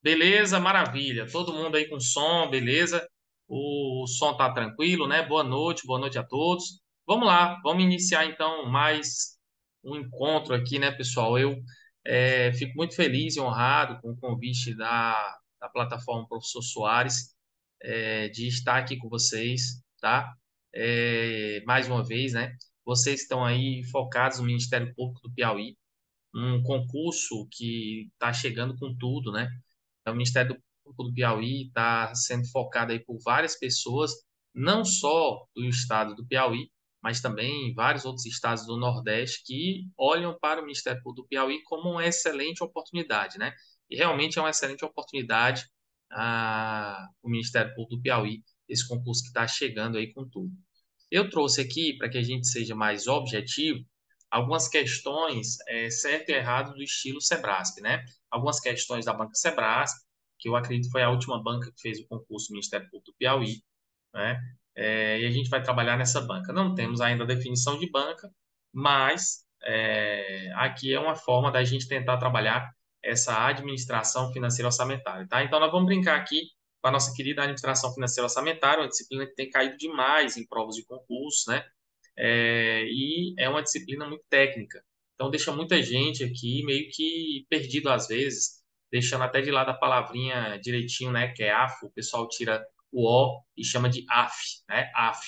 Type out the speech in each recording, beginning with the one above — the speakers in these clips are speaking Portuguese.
Beleza, maravilha. Todo mundo aí com som, beleza? O som tá tranquilo, né? Boa noite a todos. Vamos lá, vamos iniciar então mais um encontro aqui, né, pessoal? Eu fico muito feliz e honrado com o convite da plataforma Professor Soares, de estar aqui com vocês, tá? Mais uma vez, né? Vocês estão aí focados no Ministério Público do Piauí, um concurso que está chegando com tudo, né? O Ministério Público do Piauí está sendo focado aí por várias pessoas, não só do estado do Piauí, mas também em vários outros estados do Nordeste que olham para o Ministério Público do Piauí como uma excelente oportunidade, né? E realmente é uma excelente oportunidade o Ministério Público do Piauí, esse concurso que está chegando aí com tudo. Eu trouxe aqui, para que a gente seja mais objetivo, algumas questões certo e errado do estilo Sebrasp, né? Algumas questões da banca Sebrasp, que eu acredito foi a última banca que fez o concurso do Ministério Público do Piauí, né? E a gente vai trabalhar nessa banca. Não temos ainda a definição de banca, mas aqui é uma forma da gente tentar trabalhar essa administração financeira orçamentária, tá? Então, nós vamos brincar aqui com a nossa querida administração financeira orçamentária, uma disciplina que tem caído demais em provas de concurso, né? E é uma disciplina muito técnica. Então, deixa muita gente aqui meio que perdido às vezes, deixando até de lado a palavrinha direitinho, né? Que é AFO, o pessoal tira o O e chama de AF, né? AF.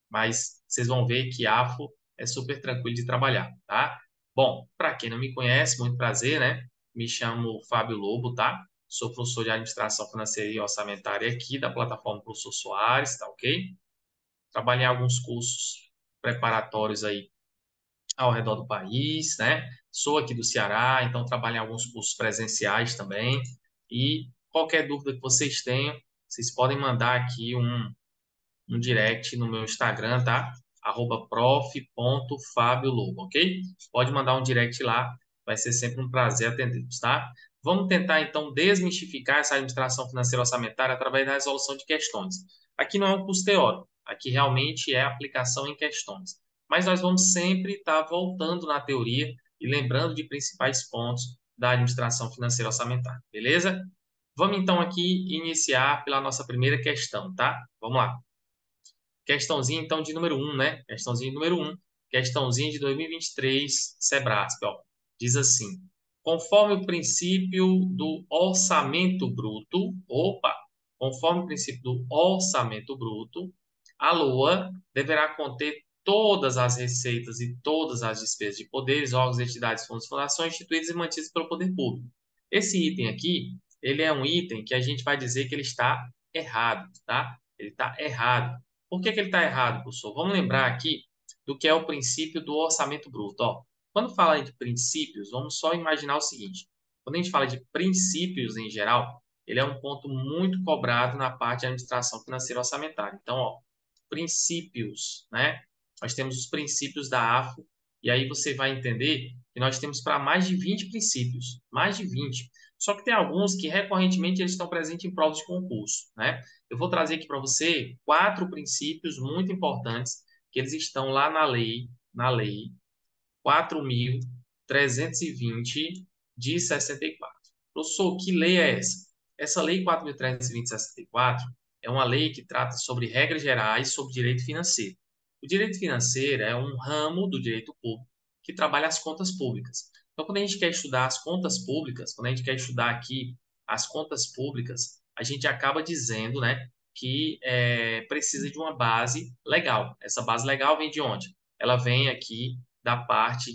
Mas vocês vão ver que AFO é super tranquilo de trabalhar, tá? Bom, para quem não me conhece, muito prazer, né? Me chamo Fábio Lobo, tá? Sou professor de Administração Financeira e Orçamentária aqui da plataforma Professor Soares, tá ok? Trabalhei em alguns cursos preparatórios aí ao redor do país, né? Sou aqui do Ceará, então trabalho em alguns cursos presenciais também. E qualquer dúvida que vocês tenham, vocês podem mandar aqui um direct no meu Instagram, tá? @prof.fabiolobo, ok? Pode mandar um direct lá, vai ser sempre um prazer atendê-los, tá? Vamos tentar, então, desmistificar essa administração financeira orçamentária através da resolução de questões. Aqui não é um curso teórico, aqui realmente é aplicação em questões. Mas nós vamos sempre estar voltando na teoria e lembrando de principais pontos da administração financeira orçamentária, beleza? Vamos então aqui iniciar pela nossa primeira questão, tá? Vamos lá. Questãozinha, então, de número um, né? Questãozinha de número um. Questãozinha de 2023, Sebrasp, ó. Diz assim: conforme o princípio do orçamento bruto, conforme o princípio do orçamento bruto, a LOA deverá conter todas as receitas e todas as despesas de poderes, órgãos, entidades, fundos, fundações, instituídos e mantidos pelo poder público. Esse item aqui, ele é um item que a gente vai dizer que ele está errado, tá? Ele está errado. Por que que ele está errado, professor? Vamos lembrar aqui do que é o princípio do orçamento bruto. Ó, quando fala de princípios, vamos só imaginar o seguinte: quando a gente fala de princípios em geral, ele é um ponto muito cobrado na parte de administração financeira orçamentária. Então, ó, princípios, né? Nós temos os princípios da AFO, e aí você vai entender que nós temos para mais de 20 princípios, mais de 20. Só que tem alguns que recorrentemente eles estão presentes em provas de concurso, né? Eu vou trazer aqui para você quatro princípios muito importantes que eles estão lá na lei 4.320 de 64. Professor, que lei é essa? Essa lei 4.320 de 64 é uma lei que trata sobre regras gerais sobre direito financeiro. O direito financeiro é um ramo do direito público que trabalha as contas públicas. Então, quando a gente quer estudar as contas públicas, quando a gente quer estudar aqui as contas públicas, a gente acaba dizendo, né, que precisa de uma base legal. Essa base legal vem de onde? Ela vem aqui da parte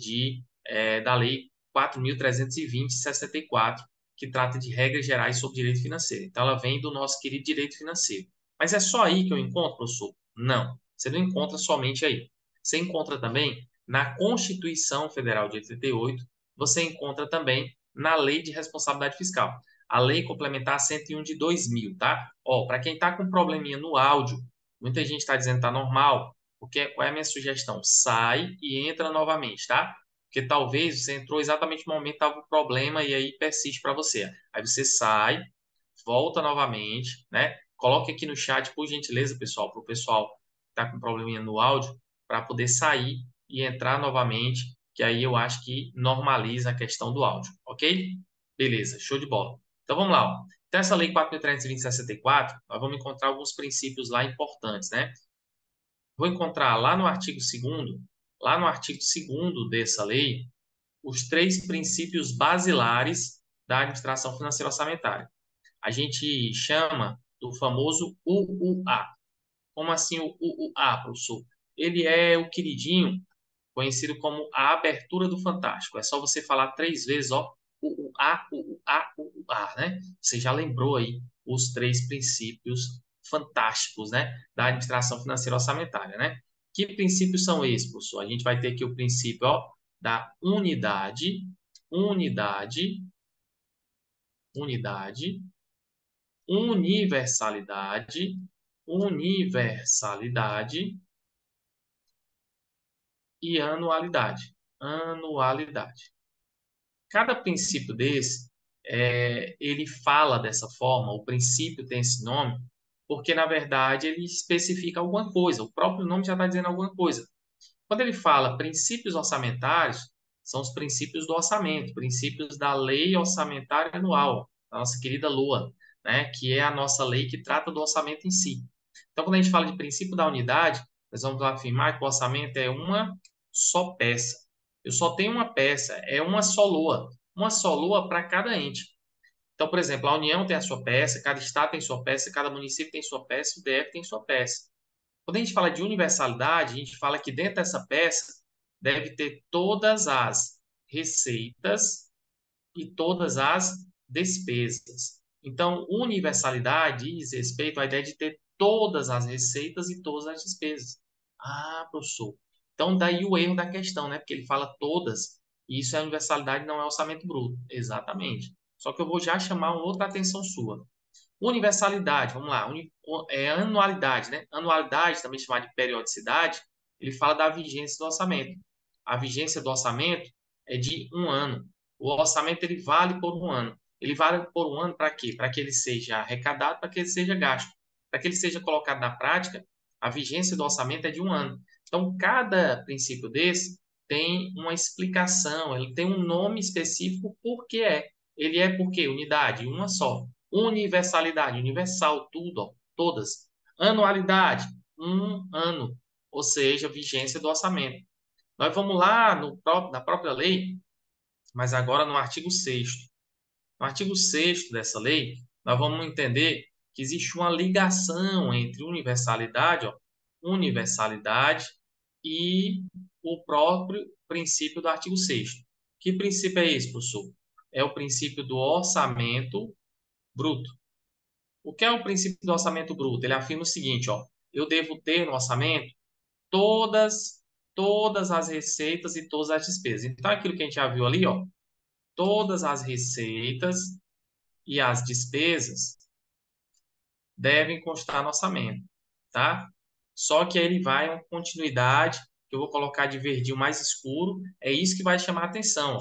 da Lei 4.320 de 64, que trata de regras gerais sobre direito financeiro. Então, ela vem do nosso querido direito financeiro. Mas é só aí que eu encontro, professor? Não, você não encontra somente aí. Você encontra também na Constituição Federal de 88, você encontra também na Lei de Responsabilidade Fiscal, a Lei Complementar 101 de 2000, tá? Ó, para quem está com probleminha no áudio, muita gente está dizendo que está normal, qual é a minha sugestão? Sai e entra novamente, tá? Porque talvez você entrou exatamente no momento que estava o problema e aí persiste para você. Aí você sai, volta novamente, né? Coloque aqui no chat, por gentileza, pessoal, para o pessoal que está com probleminha no áudio, para poder sair e entrar novamente, que aí eu acho que normaliza a questão do áudio, ok? Beleza, show de bola. Então vamos lá, ó. Então, essa lei 4.320/64, nós vamos encontrar alguns princípios lá importantes, né? Vou encontrar lá no artigo 2º dessa lei, os 3 princípios basilares da administração financeira orçamentária. A gente chama do famoso UUA. Como assim o UUA, professor? Ele é o queridinho, conhecido como a abertura do Fantástico. É só você falar 3 vezes, ó, UUA, UUA, UUA, né? Você já lembrou aí os 3 princípios fantásticos, né, da administração financeira orçamentária, né? Que princípios são esses, professor? A gente vai ter aqui o princípio, ó, da unidade, unidade, universalidade, universalidade e anualidade. Anualidade. Cada princípio desse, ele fala dessa forma, o princípio tem esse nome, porque, na verdade, ele especifica alguma coisa. O próprio nome já está dizendo alguma coisa. Quando ele fala princípios orçamentários, são os princípios do orçamento, princípios da lei orçamentária anual, da nossa querida LOA, né, que é a nossa lei que trata do orçamento em si. Então, quando a gente fala de princípio da unidade, nós vamos afirmar que o orçamento é uma só peça. Eu só tenho uma peça, é uma só LOA para cada ente. Então, por exemplo, a União tem a sua peça, cada estado tem sua peça, cada município tem sua peça, o DF tem sua peça. Quando a gente fala de universalidade, a gente fala que dentro dessa peça deve ter todas as receitas e todas as despesas. Então, universalidade diz respeito à ideia de ter todas as receitas e todas as despesas. Ah, professor. Então, daí o erro da questão, né? Porque ele fala todas, e isso é universalidade, não é orçamento bruto. Exatamente. Só que eu vou já chamar uma outra atenção sua. Universalidade, vamos lá, anualidade, né? Anualidade, também chamada de periodicidade, ele fala da vigência do orçamento. A vigência do orçamento é de um ano. O orçamento ele vale por um ano. Ele vale por um ano para quê? Para que ele seja arrecadado, para que ele seja gasto. Para que ele seja colocado na prática, a vigência do orçamento é de um ano. Então, cada princípio desse tem uma explicação, ele tem um nome específico por que é. Ele é por quê? Unidade, uma só. Universalidade, universal, tudo, ó, todas. Anualidade, um ano, ou seja, vigência do orçamento. Nós vamos lá na própria lei, mas agora no artigo 6º. No artigo 6º dessa lei, nós vamos entender que existe uma ligação entre universalidade, ó, universalidade e o próprio princípio do artigo 6º. Que princípio é esse, professor? É o princípio do orçamento bruto. O que é o princípio do orçamento bruto? Ele afirma o seguinte, ó, eu devo ter no orçamento todas, todas as receitas e todas as despesas. Então, aquilo que a gente já viu ali, ó, todas as receitas e as despesas devem constar no orçamento, tá? Só que aí ele vai uma continuidade, que eu vou colocar de verdinho mais escuro, é isso que vai chamar a atenção, ó,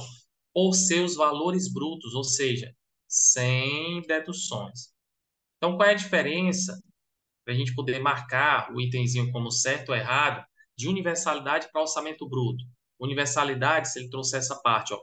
por seus valores brutos, ou seja, sem deduções. Então, qual é a diferença para a gente poder marcar o itemzinho como certo ou errado, de universalidade para orçamento bruto? Universalidade, se ele trouxer essa parte, ó,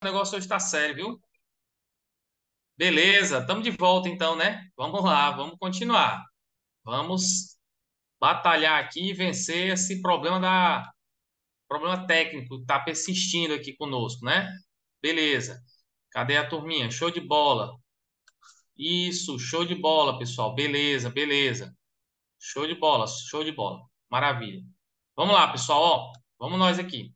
O negócio hoje está sério, viu? Beleza, estamos de volta então, né? Vamos lá, vamos continuar. Vamos batalhar aqui e vencer esse problema técnico que está persistindo aqui conosco, né? Beleza. Cadê a turminha? Show de bola. Isso, show de bola, pessoal. Beleza, beleza. Show de bola, show de bola. Maravilha. Vamos lá, pessoal, ó. Vamos nós aqui.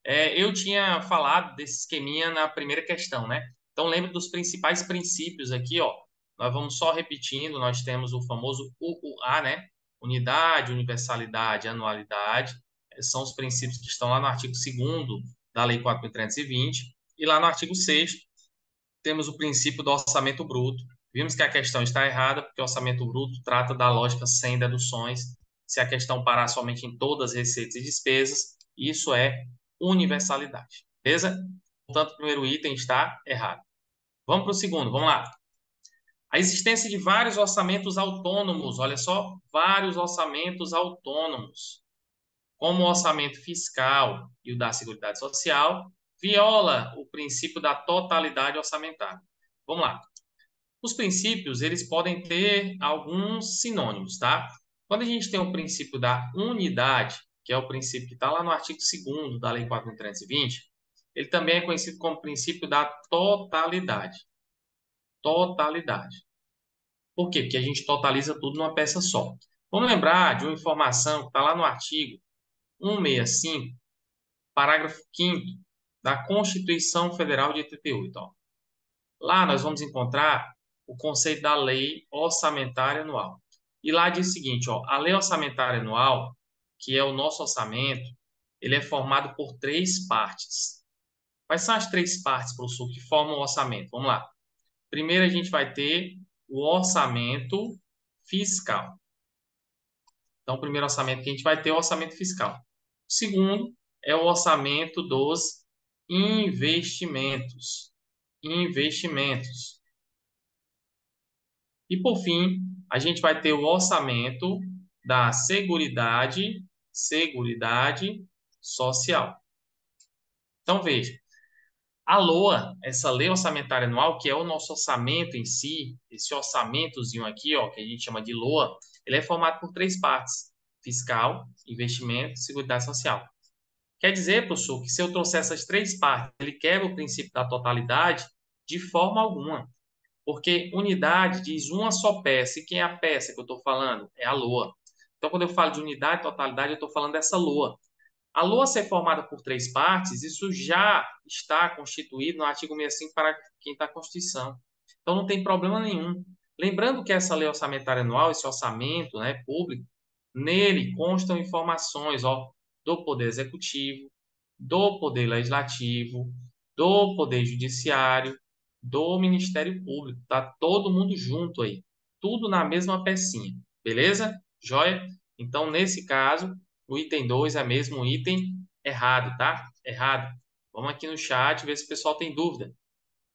Eu tinha falado desse esqueminha na primeira questão, né? Então, lembre dos principais princípios aqui, ó. Nós vamos só repetindo, nós temos o famoso UUA, né? Unidade, universalidade, anualidade. São os princípios que estão lá no artigo 2º da Lei 4.320. E lá no artigo 6º, temos o princípio do orçamento bruto. Vimos que a questão está errada, porque o orçamento bruto trata da lógica sem deduções. Se a questão parar somente em todas as receitas e despesas, isso é universalidade. Beleza? Portanto, o primeiro item está errado. Vamos para o segundo, vamos lá. A existência de vários orçamentos autônomos, olha só, vários orçamentos autônomos, como o orçamento fiscal e o da Seguridade Social, viola o princípio da totalidade orçamentária. Vamos lá. Os princípios, eles podem ter alguns sinônimos, tá? Quando a gente tem o princípio da unidade, que é o princípio que está lá no artigo 2º da Lei 4.320, ele também é conhecido como princípio da totalidade. Totalidade. Por quê? Porque a gente totaliza tudo numa peça só. Vamos lembrar de uma informação que está lá no artigo 165, parágrafo 5º da Constituição Federal de 88. Ó. Lá nós vamos encontrar o conceito da lei orçamentária anual. E lá diz o seguinte, ó, a lei orçamentária anual, que é o nosso orçamento, ele é formado por três partes. Quais são as três partes, professor, que formam o orçamento? Vamos lá. Primeiro a gente vai ter o orçamento fiscal. Então, o primeiro orçamento que a gente vai ter é o orçamento fiscal. O segundo é o orçamento dos investimentos. Investimentos. E, por fim, a gente vai ter o orçamento da Seguridade Social. Então, veja, a LOA, essa Lei Orçamentária Anual, que é o nosso orçamento em si, esse orçamentozinho aqui, ó, que a gente chama de LOA, ele é formado por três partes: fiscal, investimento e seguridade social. Quer dizer, professor, que se eu trouxer essas três partes, ele quebra o princípio da totalidade? De forma alguma. Porque unidade diz uma só peça. E quem é a peça que eu estou falando? É a LOA. Então, quando eu falo de unidade e totalidade, eu estou falando dessa LOA. A LOA ser formada por três partes, isso já está constituído no artigo 65, para quem está a Constituição. Então, não tem problema nenhum. Lembrando que essa lei orçamentária anual, esse orçamento, né, público, nele constam informações, ó, do Poder Executivo, do Poder Legislativo, do Poder Judiciário, do Ministério Público. Tá todo mundo junto aí. Tudo na mesma pecinha. Beleza? Joia? Então, nesse caso, o item 2 é mesmo um item errado, tá? Errado. Vamos aqui no chat ver se o pessoal tem dúvida.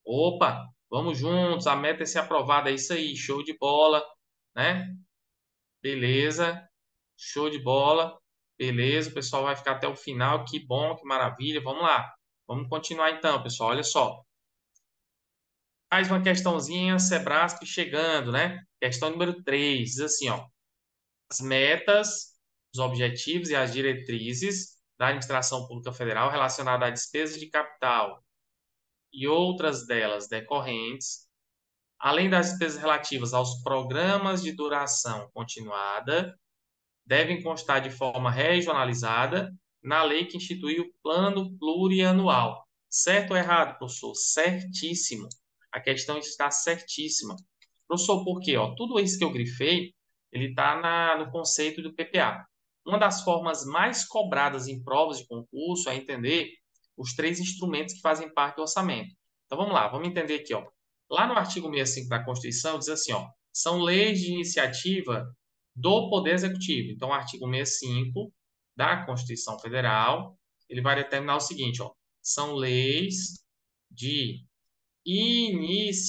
Opa, vamos juntos, a meta é ser aprovada, é isso aí, show de bola, né? Beleza, show de bola, beleza, o pessoal vai ficar até o final, que bom, que maravilha, vamos lá. Vamos continuar então, pessoal, olha só. Mais uma questãozinha, Sebrasp chegando, né? Questão número 3, diz assim, ó. As metas, os objetivos e as diretrizes da administração pública federal relacionadas à despesa de capital e outras delas decorrentes, além das despesas relativas aos programas de duração continuada, devem constar de forma regionalizada na lei que institui o plano plurianual. Certo ou errado, professor? Certíssimo. A questão está certíssima. Professor, por quê? Ó, tudo isso que eu grifei, ele está no conceito do PPA. Uma das formas mais cobradas em provas de concurso é entender os três instrumentos que fazem parte do orçamento. Então vamos lá, vamos entender aqui, ó. Lá no artigo 65 da Constituição diz assim, ó, são leis de iniciativa do Poder Executivo. Então, o artigo 65 da Constituição Federal, ele vai determinar o seguinte, ó, são leis de iniciativa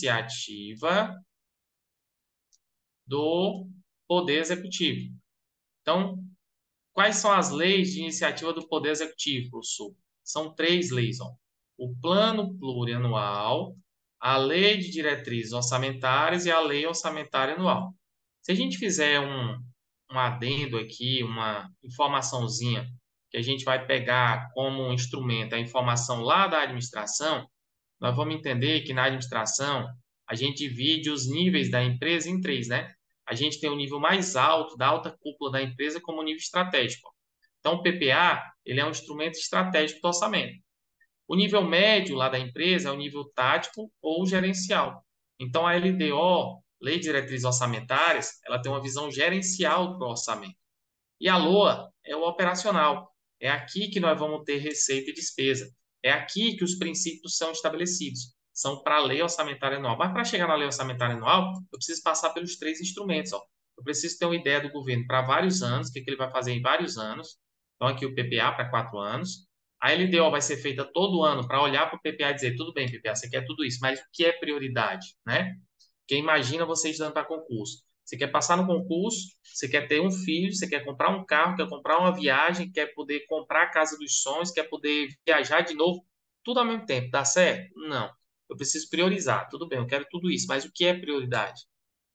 do Poder Executivo. Então, quais são as leis de iniciativa do Poder Executivo, professor? São três leis, ó. o plano plurianual, a lei de diretrizes orçamentárias e a lei orçamentária anual. Se a gente fizer um adendo aqui, uma informaçãozinha que a gente vai pegar como instrumento a informação lá da administração, nós vamos entender que na administração a gente divide os níveis da empresa em três, né? A gente tem o nível mais alto, da alta cúpula da empresa, como nível estratégico. Então, o PPA, ele é um instrumento estratégico do orçamento. O nível médio lá da empresa é o nível tático ou gerencial. Então, a LDO, Lei de Diretrizes Orçamentárias, ela tem uma visão gerencial do orçamento. E a LOA é o operacional. É aqui que nós vamos ter receita e despesa. É aqui que os princípios são estabelecidos. São para a lei orçamentária anual. Mas para chegar na lei orçamentária anual, eu preciso passar pelos três instrumentos. Ó. Eu preciso ter uma ideia do governo para vários anos, o que ele vai fazer em vários anos. Então, aqui o PPA para 4 anos. A LDO vai ser feita todo ano para olhar para o PPA e dizer, tudo bem, PPA, você quer tudo isso, mas o que é prioridade, né? Porque imagina você estudando para concurso. Você quer passar no concurso, você quer ter um filho, você quer comprar um carro, quer comprar uma viagem, quer poder comprar a casa dos sonhos, quer poder viajar de novo, tudo ao mesmo tempo. Dá certo? Não. Eu preciso priorizar. Tudo bem, eu quero tudo isso, mas o que é prioridade?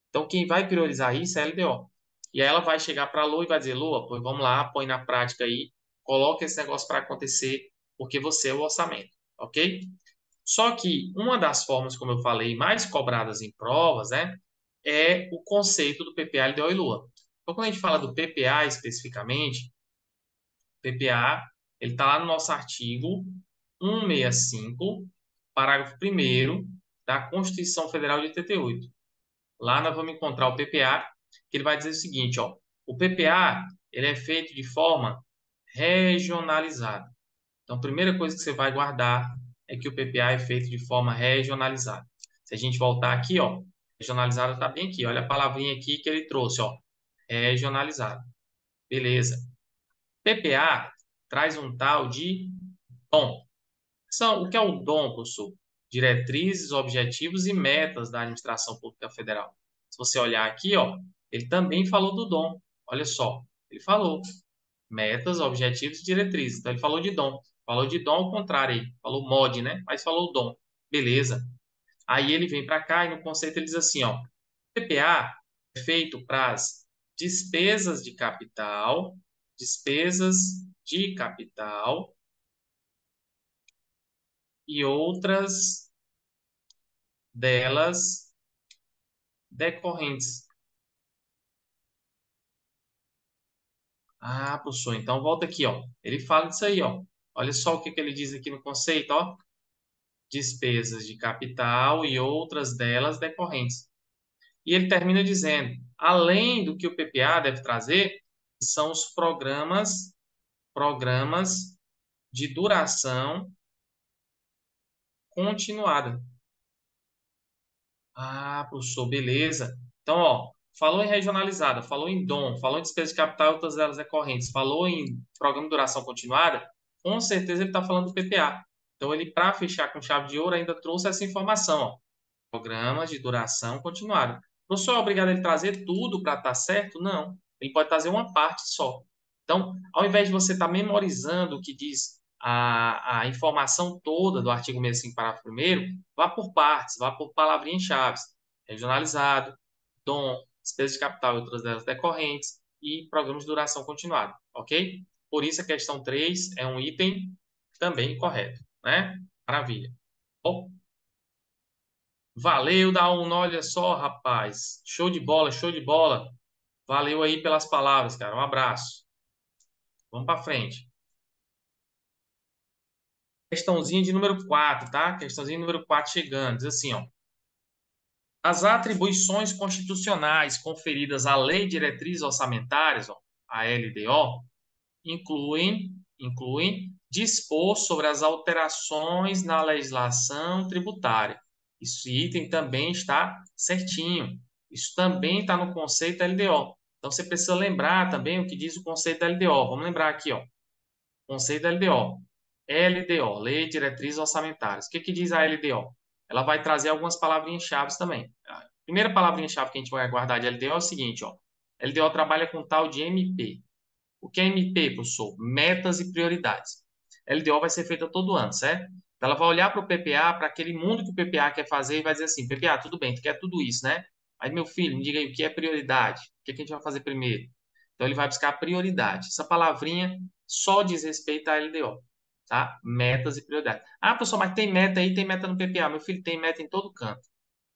Então, quem vai priorizar isso é a LDO. E aí ela vai chegar para a Lua e vai dizer, Lua, pois vamos lá, põe na prática aí, coloca esse negócio para acontecer, porque você é o orçamento, ok? Só que uma das formas, como eu falei, mais cobradas em provas, né, é o conceito do PPA, LDO e Lua. Então, quando a gente fala do PPA especificamente, PPA, ele está lá no nosso artigo 165, parágrafo 1º da Constituição Federal de 88. Lá nós vamos encontrar o PPA, que ele vai dizer o seguinte, ó, o PPA, ele é feito de forma regionalizada. Então, a primeira coisa que você vai guardar é que o PPA é feito de forma regionalizada. Se a gente voltar aqui, ó, regionalizada está bem aqui. Olha a palavrinha aqui que ele trouxe, ó, regionalizada. Beleza. PPA traz um tal de DOM. O que é o DOM, professor? Diretrizes, objetivos e metas da administração pública federal. Se você olhar aqui, ó, ele também falou do DOM. Olha só, ele falou metas, objetivos e diretrizes. Então, ele falou de DOM. Falou de DOM ao contrário aí. Falou MOD, né? Mas falou DOM. Beleza. Aí ele vem para cá e no conceito ele diz assim, ó. PPA é feito para as despesas de capital e outras delas decorrentes. Ah, professor, então volta aqui, ó. Ele fala disso aí, ó. Olha só o que ele diz aqui no conceito, ó. Despesas de capital e outras delas decorrentes. E ele termina dizendo, além do que o PPA deve trazer, são os programas de duração continuada. Ah, professor, beleza. Então, ó, falou em regionalizada, falou em DOM, falou em despesa de capital e outras delas decorrentes, falou em programa de duração continuada, com certeza ele está falando do PPA. Então, ele, para fechar com chave de ouro, ainda trouxe essa informação, ó. Programas de duração continuada. Não sou obrigado a ele trazer tudo para estar certo? Não. Ele pode trazer uma parte só. Então, ao invés de você estar memorizando o que diz a informação toda do artigo 65, parágrafo 1º, vá por partes, vá por palavrinhas-chave. Regionalizado, DOM, despesa de capital e outras delas decorrentes e programas de duração continuada, ok? Por isso a questão 3 é um item também correto, né? Maravilha. Bom, valeu, Daúno. Olha só, rapaz. Show de bola, show de bola. Valeu aí pelas palavras, cara. Um abraço. Vamos para frente. Questãozinha de número 4, tá? Questãozinha de número 4 chegando. Diz assim, ó. As atribuições constitucionais conferidas à Lei de Diretrizes Orçamentárias, ó, a LDO, incluem dispor sobre as alterações na legislação tributária. Esse item também está certinho. Isso também está no conceito LDO. Então, você precisa lembrar também o que diz o conceito LDO. Vamos lembrar aqui, ó. Conceito LDO. LDO, Lei de Diretrizes Orçamentárias. O que que diz a LDO? Ela vai trazer algumas palavrinhas-chave também. A primeira palavrinha-chave que a gente vai guardar de LDO é o seguinte, ó. LDO trabalha com tal de MP. O que é MP, professor? Metas e prioridades. LDO vai ser feita todo ano, certo? Então, ela vai olhar para o PPA, para aquele mundo que o PPA quer fazer e vai dizer assim, PPA, tudo bem, tu quer tudo isso, né? Aí, meu filho, me diga aí o que é prioridade, o que a gente vai fazer primeiro? Então, ele vai buscar prioridade. Essa palavrinha só diz respeito à LDO, tá? Metas e prioridades. Ah, professor, mas tem meta aí, tem meta no PPA. Meu filho, tem meta em todo canto.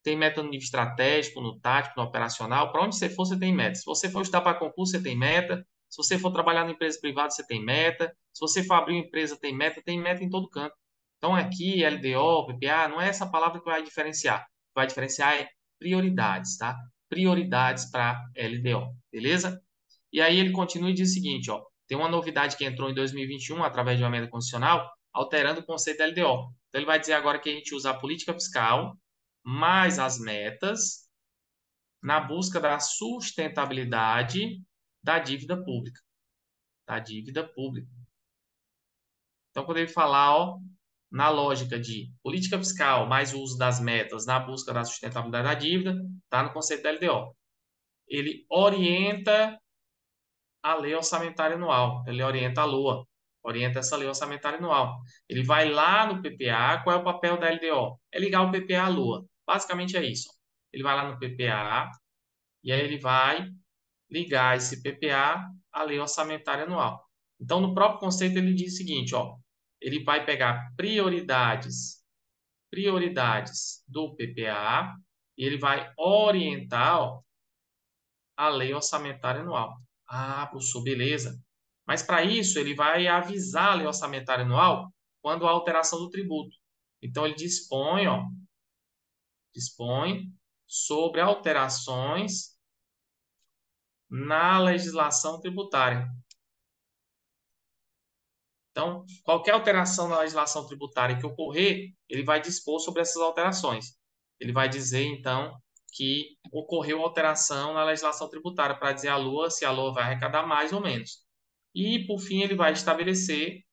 Tem meta no nível estratégico, no tático, no operacional. Para onde você for, você tem meta. Se você for estudar para concurso, você tem meta. Se você for trabalhar na empresa privada, você tem meta. Se você for abrir uma empresa, tem meta em todo canto. Então, aqui, LDO, PPA, não é essa palavra que vai diferenciar. O que vai diferenciar é prioridades, tá? Prioridades para LDO, beleza? E aí ele continua e diz o seguinte, ó, tem uma novidade que entrou em 2021 através de uma emenda constitucional, alterando o conceito da LDO. Então ele vai dizer agora que a gente usa a política fiscal mais as metas na busca da sustentabilidade da dívida pública, da dívida pública. Então quando ele falar, ó, na lógica de política fiscal mais o uso das metas na busca da sustentabilidade da dívida, está no conceito da LDO. Ele orienta a lei orçamentária anual, ele orienta a LOA, orienta essa lei orçamentária anual. Ele vai lá no PPA, qual é o papel da LDO? É ligar o PPA à LOA. Basicamente é isso. Ele vai lá no PPA e aí ele vai ligar esse PPA à lei orçamentária anual. Então, no próprio conceito, ele diz o seguinte, ó, ele vai pegar prioridades do PPA e ele vai orientar, ó, a lei orçamentária anual. Ah, professor, beleza. Mas para isso, ele vai avisar a lei orçamentária anual quando há alteração do tributo. Então, ele dispõe, ó, dispõe sobre alterações na legislação tributária. Então, qualquer alteração na legislação tributária que ocorrer, ele vai dispor sobre essas alterações. Ele vai dizer, então, que ocorreu alteração na legislação tributária para dizer a LOA se a LOA vai arrecadar mais ou menos. E, por fim, ele vai estabelece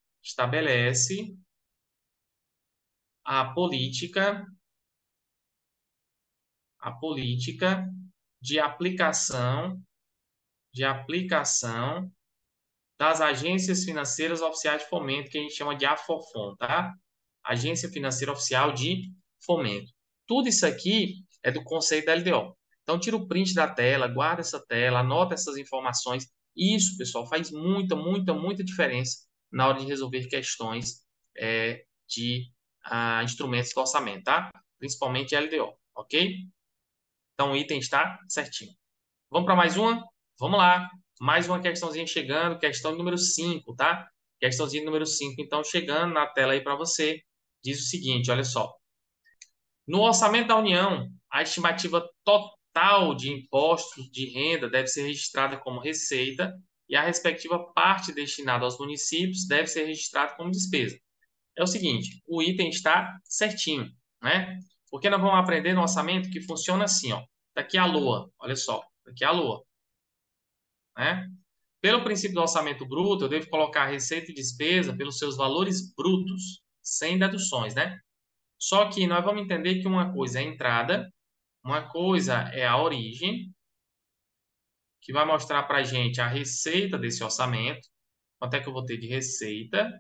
a política de aplicação das agências financeiras oficiais de fomento, que a gente chama de AFOFOM, tá? Agência Financeira Oficial de Fomento. Tudo isso aqui é do conceito da LDO. Então, tira o print da tela, guarda essa tela, anota essas informações. Isso, pessoal, faz muita diferença na hora de resolver questões de instrumentos de orçamento, tá? Principalmente LDO, ok? Então, o item está certinho. Vamos para mais uma? Vamos lá. Mais uma questãozinha chegando, questão número 5, tá? Questãozinha número 5, então, chegando na tela aí para você. Diz o seguinte, olha só. No orçamento da União, a estimativa total de impostos de renda deve ser registrada como receita e a respectiva parte destinada aos municípios deve ser registrada como despesa. É o seguinte, o item está certinho, né? Porque nós vamos aprender no orçamento que funciona assim, ó. Daqui a LOA, olha só, daqui a LOA, né? Pelo princípio do orçamento bruto, eu devo colocar receita e despesa pelos seus valores brutos, sem deduções, né? Só que nós vamos entender que uma coisa é a entrada, uma coisa é a origem, que vai mostrar para a gente a receita desse orçamento, quanto é que eu vou ter de receita.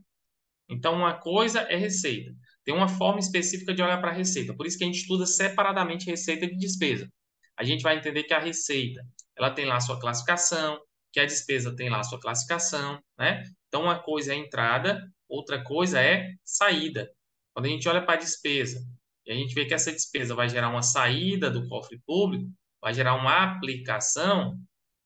Então, uma coisa é receita. Tem uma forma específica de olhar para a receita. Por isso que a gente estuda separadamente receita de despesa. A gente vai entender que a receita, ela tem lá a sua classificação, que a despesa tem lá a sua classificação, né? Então, uma coisa é entrada, outra coisa é saída. Quando a gente olha para a despesa e a gente vê que essa despesa vai gerar uma saída do cofre público, vai gerar uma aplicação,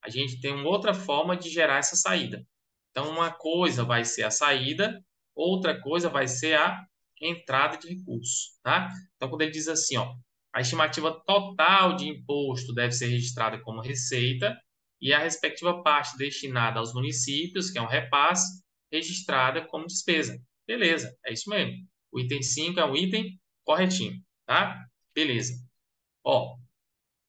a gente tem uma outra forma de gerar essa saída. Então, uma coisa vai ser a saída, outra coisa vai ser a entrada de recursos, tá? Então, quando ele diz assim, ó, a estimativa total de imposto deve ser registrada como receita e a respectiva parte destinada aos municípios, que é um repasse, registrada como despesa. Beleza, é isso mesmo. O item 5 é um item corretinho, tá? Beleza. Ó,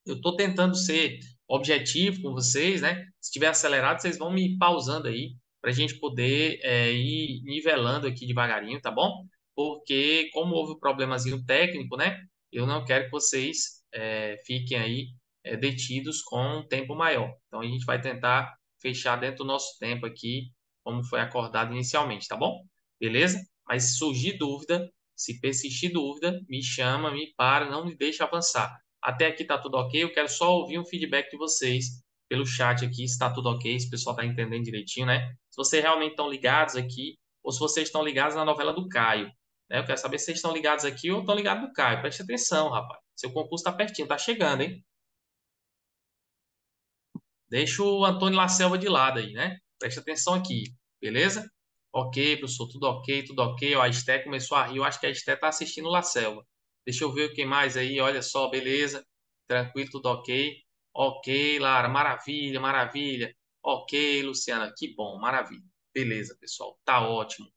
eu estou tentando ser objetivo com vocês, né? Se estiver acelerado, vocês vão me pausando aí para a gente poder ir nivelando aqui devagarinho, tá bom? Porque como houve um problemazinho técnico, né? Eu não quero que vocês fiquem aí detidos com um tempo maior. Então a gente vai tentar fechar dentro do nosso tempo aqui, como foi acordado inicialmente, tá bom? Beleza? Mas se surgir dúvida, Se persistir dúvida, me chama, me para, não me deixa avançar. Até aqui tá tudo ok, eu quero só ouvir um feedback de vocês pelo chat aqui, se está tudo ok, se o pessoal está entendendo direitinho, né? Se vocês realmente estão ligados aqui, ou se vocês estão ligados na novela do Caio, né? Eu quero saber se vocês estão ligados aqui ou estão ligados no Caio. Preste atenção, rapaz. Seu concurso está pertinho, está chegando, hein? Deixa o Antônio La Selva de lado aí, né? Preste atenção aqui, beleza? Ok, professor, tudo ok, tudo ok. Ó, a Esté começou a rir, eu acho que a Esté está assistindo o La Selva. Deixa eu ver o que mais aí, olha só, beleza? Tranquilo, tudo ok. Ok, Lara, maravilha, maravilha. Ok, Luciana, que bom, maravilha. Beleza, pessoal, tá ótimo.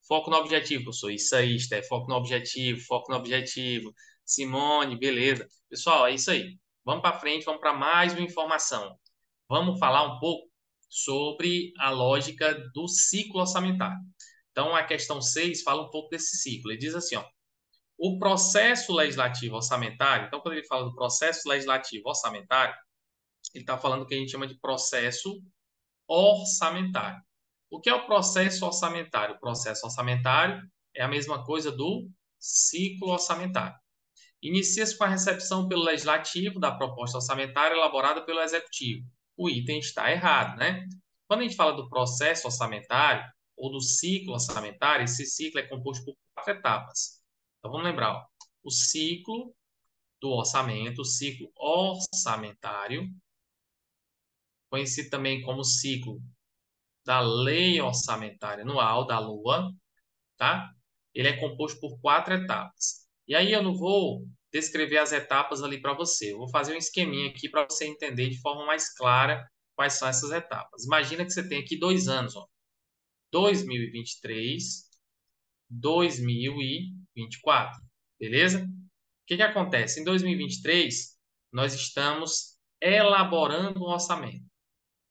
Foco no objetivo, professor. Isso aí, Esté, foco no objetivo, foco no objetivo. Simone, beleza. Pessoal, é isso aí. Vamos para frente, vamos para mais uma informação. Vamos falar um pouco sobre a lógica do ciclo orçamentário. Então, a questão 6 fala um pouco desse ciclo. Ele diz assim, ó, o processo legislativo orçamentário, então, quando ele fala do processo legislativo orçamentário, ele está falando do que a gente chama de processo orçamentário. O que é o processo orçamentário? O processo orçamentário é a mesma coisa do ciclo orçamentário. Inicia-se com a recepção pelo Legislativo da proposta orçamentária elaborada pelo Executivo. O item está errado, né? Quando a gente fala do processo orçamentário ou do ciclo orçamentário, esse ciclo é composto por 4 etapas. Então vamos lembrar, ó, o ciclo do orçamento, o ciclo orçamentário, conhecido também como ciclo da Lei Orçamentária Anual, da LOA, tá? Ele é composto por 4 etapas. E aí eu não vou descrever as etapas ali para você. Eu vou fazer um esqueminha aqui para você entender de forma mais clara quais são essas etapas. Imagina que você tem aqui 2 anos, ó, 2023, 2024, beleza? O que que acontece? Em 2023, nós estamos elaborando um orçamento.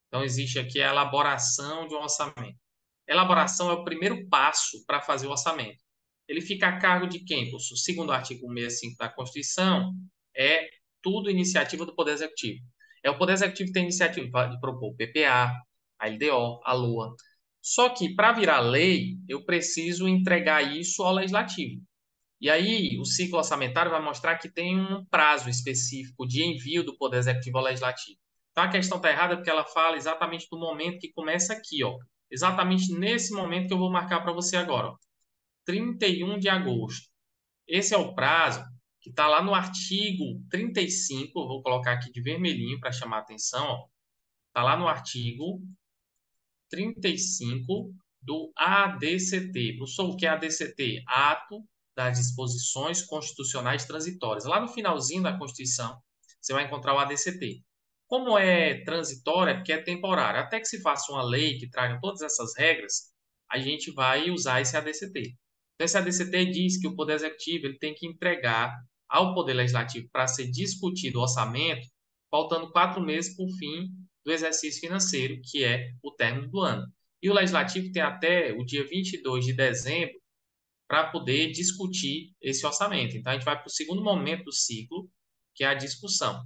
Então, existe aqui a elaboração de um orçamento. Elaboração é o primeiro passo para fazer o orçamento. Ele fica a cargo de quem, professor? Segundo o artigo 65 da Constituição, é tudo iniciativa do Poder Executivo. É o Poder Executivo que tem a iniciativa de propor o PPA, a LDO, a LOA. Só que, para virar lei, eu preciso entregar isso ao Legislativo. E aí, o ciclo orçamentário vai mostrar que tem um prazo específico de envio do Poder Executivo ao Legislativo. Então, a questão está errada porque ela fala exatamente do momento que começa aqui, ó. Exatamente nesse momento que eu vou marcar para você agora, ó. 31 de agosto. Esse é o prazo que está lá no artigo 35, eu vou colocar aqui de vermelhinho para chamar a atenção, está lá no artigo 35 do ADCT. Professor, o que é ADCT? Ato das Disposições Constitucionais Transitórias. Lá no finalzinho da Constituição, você vai encontrar o ADCT. Como é transitório, é porque é temporário. Até que se faça uma lei que traga todas essas regras, a gente vai usar esse ADCT. Então, esse ADCT diz que o Poder Executivo ele tem que entregar ao Poder Legislativo para ser discutido o orçamento, faltando 4 meses por fim do exercício financeiro, que é o término do ano. E o Legislativo tem até o dia 22 de dezembro para poder discutir esse orçamento. Então, a gente vai para o segundo momento do ciclo, que é a discussão.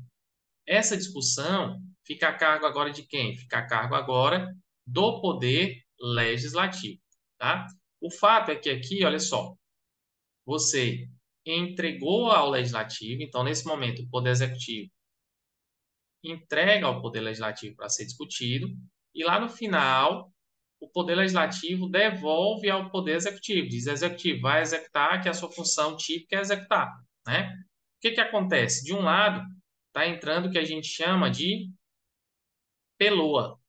Essa discussão fica a cargo agora de quem? Fica a cargo agora do Poder Legislativo, tá? O fato é que aqui, olha só, você entregou ao Legislativo, então, nesse momento, o Poder Executivo entrega ao Poder Legislativo para ser discutido, e lá no final, o Poder Legislativo devolve ao Poder Executivo, diz: Executivo, vai executar, que a sua função típica é executar, né? O que que acontece? De um lado, está entrando o que a gente chama de PELOA.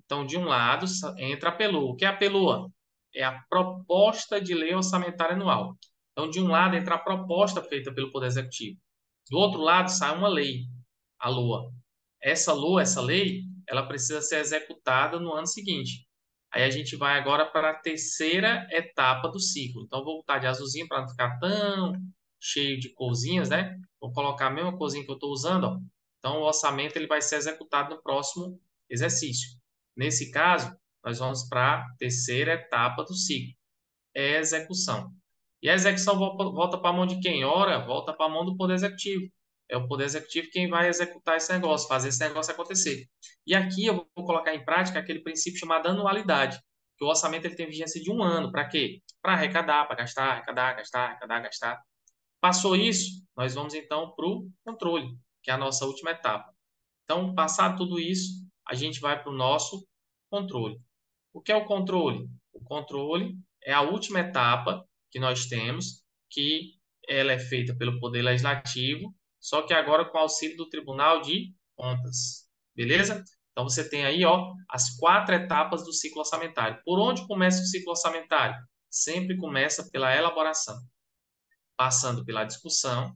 Então, de um lado, entra a PELOA. O que é a PELOA? É a Proposta de Lei Orçamentária Anual. Então, de um lado, entra a proposta feita pelo Poder Executivo. Do outro lado, sai uma lei, a LOA. Essa LOA, essa lei, ela precisa ser executada no ano seguinte. Aí a gente vai agora para a terceira etapa do ciclo. Então, vou botar de azulzinho para não ficar tão cheio de corzinhas, né? Vou colocar a mesma corzinha que eu estou usando, ó. Então, o orçamento ele vai ser executado no próximo exercício. Nesse caso, nós vamos para a terceira etapa do ciclo, é a execução. E a execução volta para a mão de quem? Ora, volta para a mão do Poder Executivo. É o Poder Executivo quem vai executar esse negócio, fazer esse negócio acontecer. E aqui eu vou colocar em prática aquele princípio chamado anualidade, que o orçamento ele tem vigência de 1 ano. Para quê? Para arrecadar, para gastar, arrecadar, gastar, arrecadar, gastar. Passou isso, nós vamos então para o controle, que é a nossa última etapa. Então, passado tudo isso, a gente vai para o nosso controle. O que é o controle? O controle é a última etapa que nós temos, que ela é feita pelo Poder Legislativo, só que agora com auxílio do Tribunal de Contas. Beleza? Então você tem aí, ó, as 4 etapas do ciclo orçamentário. Por onde começa o ciclo orçamentário? Sempre começa pela elaboração, passando pela discussão,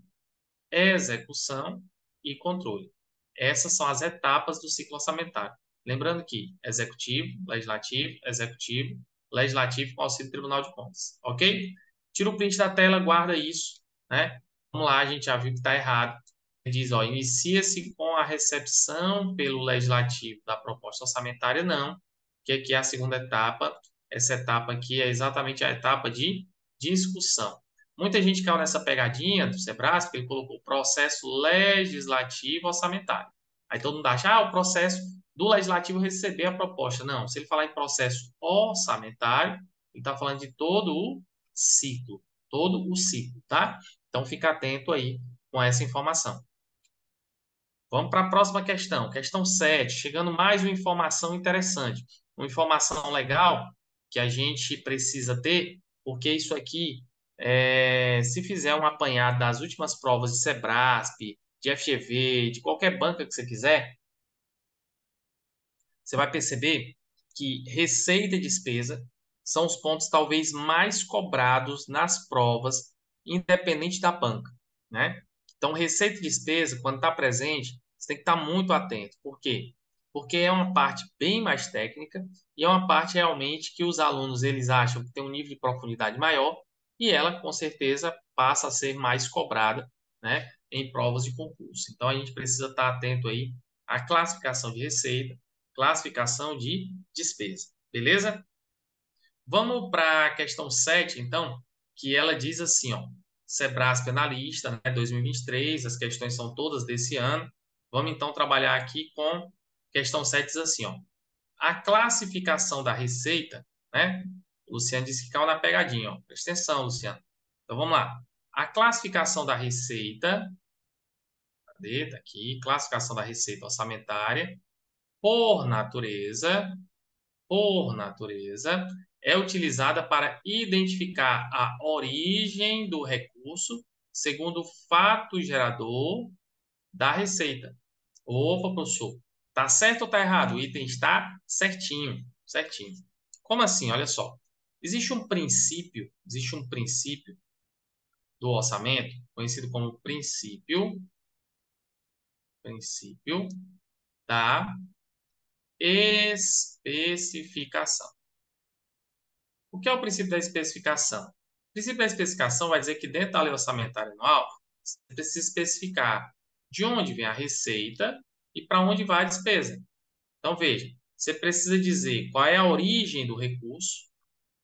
execução e controle. Essas são as etapas do ciclo orçamentário. Lembrando que executivo, legislativo com auxílio do Tribunal de Contas. Ok? Tira o print da tela, guarda isso. Né? Vamos lá, a gente já viu que está errado. Ele diz, ó, inicia-se com a recepção pelo legislativo da proposta orçamentária, não. Que aqui é a segunda etapa. Essa etapa aqui é exatamente a etapa de discussão. Muita gente caiu nessa pegadinha do Sebrasp, que ele colocou processo legislativo orçamentário. Aí todo mundo acha, o processo do legislativo receber a proposta. Não, se ele falar em processo orçamentário, ele está falando de todo o ciclo, tá? Então fica atento aí com essa informação. Vamos para a próxima questão, questão 7, chegando mais uma informação interessante, uma informação legal que a gente precisa ter, porque isso aqui, se fizer um apanhado das últimas provas de Sebrasp, de FGV, de qualquer banca que você quiser, você vai perceber que receita e despesa são os pontos talvez mais cobrados nas provas, independente da banca, né? Então, receita e despesa, quando está presente, você tem que estar muito atento. Por quê? Porque é uma parte bem mais técnica e é uma parte realmente que os alunos eles acham que tem um nível de profundidade maior e ela, com certeza, passa a ser mais cobrada, né, em provas de concurso. Então, a gente precisa estar atento aí à classificação de receita, classificação de despesa. Beleza? Vamos para a questão 7, então, que ela diz assim, ó, Sebrasp analista, né, 2023, as questões são todas desse ano. Vamos então trabalhar aqui com questão 7, diz assim, ó, a classificação da receita, né? O Luciano disse que caiu na pegadinha, ó. Presta atenção, Luciano. Então vamos lá. A classificação da receita, cadê? Tá aqui, classificação da receita orçamentária, por natureza, é utilizada para identificar a origem do recurso segundo o fato gerador da receita. Opa, professor, tá certo ou tá errado? O item está certinho, certinho. Como assim? Olha só. Existe um princípio do orçamento, conhecido como princípio da especificação. O que é o princípio da especificação? O princípio da especificação vai dizer que dentro da lei orçamentária anual, você precisa especificar de onde vem a receita e para onde vai a despesa. Então, veja, você precisa dizer qual é a origem do recurso,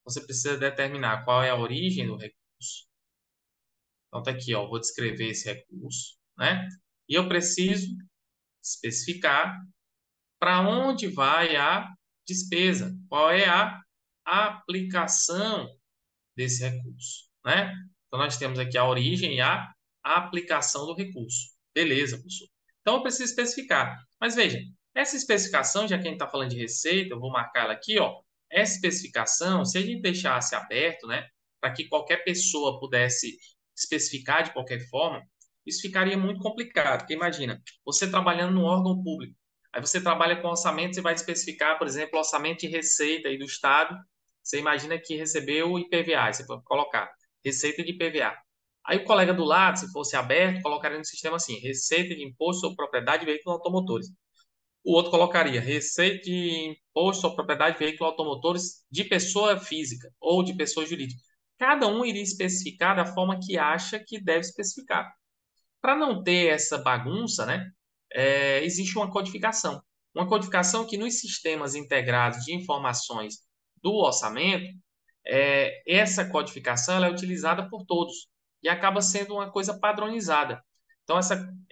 você precisa determinar qual é a origem do recurso. Então, tá aqui, ó, vou descrever esse recurso, né? E eu preciso especificar para onde vai a despesa, qual é a aplicação desse recurso, né? Então, nós temos aqui a origem e a aplicação do recurso. Beleza, professor. Então, eu preciso especificar. Mas veja, essa especificação, já que a gente está falando de receita, eu vou marcar ela aqui, ó. Essa especificação, se a gente deixasse aberto, né, para que qualquer pessoa pudesse especificar de qualquer forma, isso ficaria muito complicado. Porque imagina, você trabalhando no órgão público, aí você trabalha com orçamento, você vai especificar, por exemplo, o orçamento de receita aí do Estado. Você imagina que recebeu o IPVA, aí você pode colocar receita de IPVA. Aí o colega do lado, se fosse aberto, colocaria no sistema assim, receita de imposto sobre propriedade de veículos automotores. O outro colocaria receita de imposto sobre propriedade de veículos automotores de pessoa física ou de pessoa jurídica. Cada um iria especificar da forma que acha que deve especificar. Para não ter essa bagunça, né, existe uma codificação. Uma codificação que nos sistemas integrados de informações do orçamento, essa codificação ela é utilizada por todos e acaba sendo uma coisa padronizada. Então,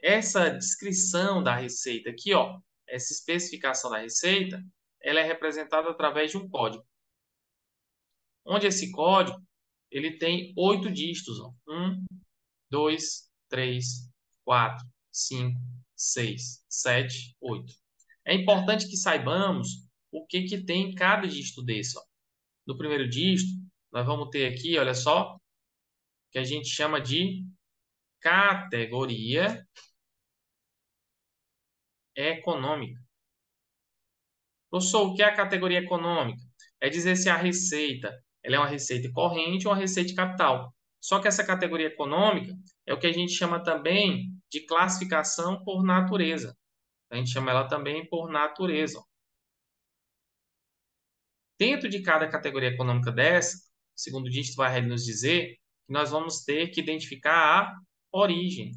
essa descrição da receita aqui, ó, essa especificação da receita, ela é representada através de um código. onde esse código ele tem 8 dígitos. Ó. 1, 2, 3, 4, 5, 6, 7, 8. É importante que saibamos o que, que tem em cada dígito desse. Ó. No primeiro dígito, nós vamos ter aqui, olha só, que a gente chama de categoria econômica. Professor, o que é a categoria econômica? É dizer se a receita ela é uma receita corrente ou uma receita de capital. Só que essa categoria econômica é o que a gente chama também de classificação por natureza. A gente chama ela também por natureza. Dentro de cada categoria econômica dessa, segundo o dígito vai nos dizer que nós vamos ter que identificar a origem.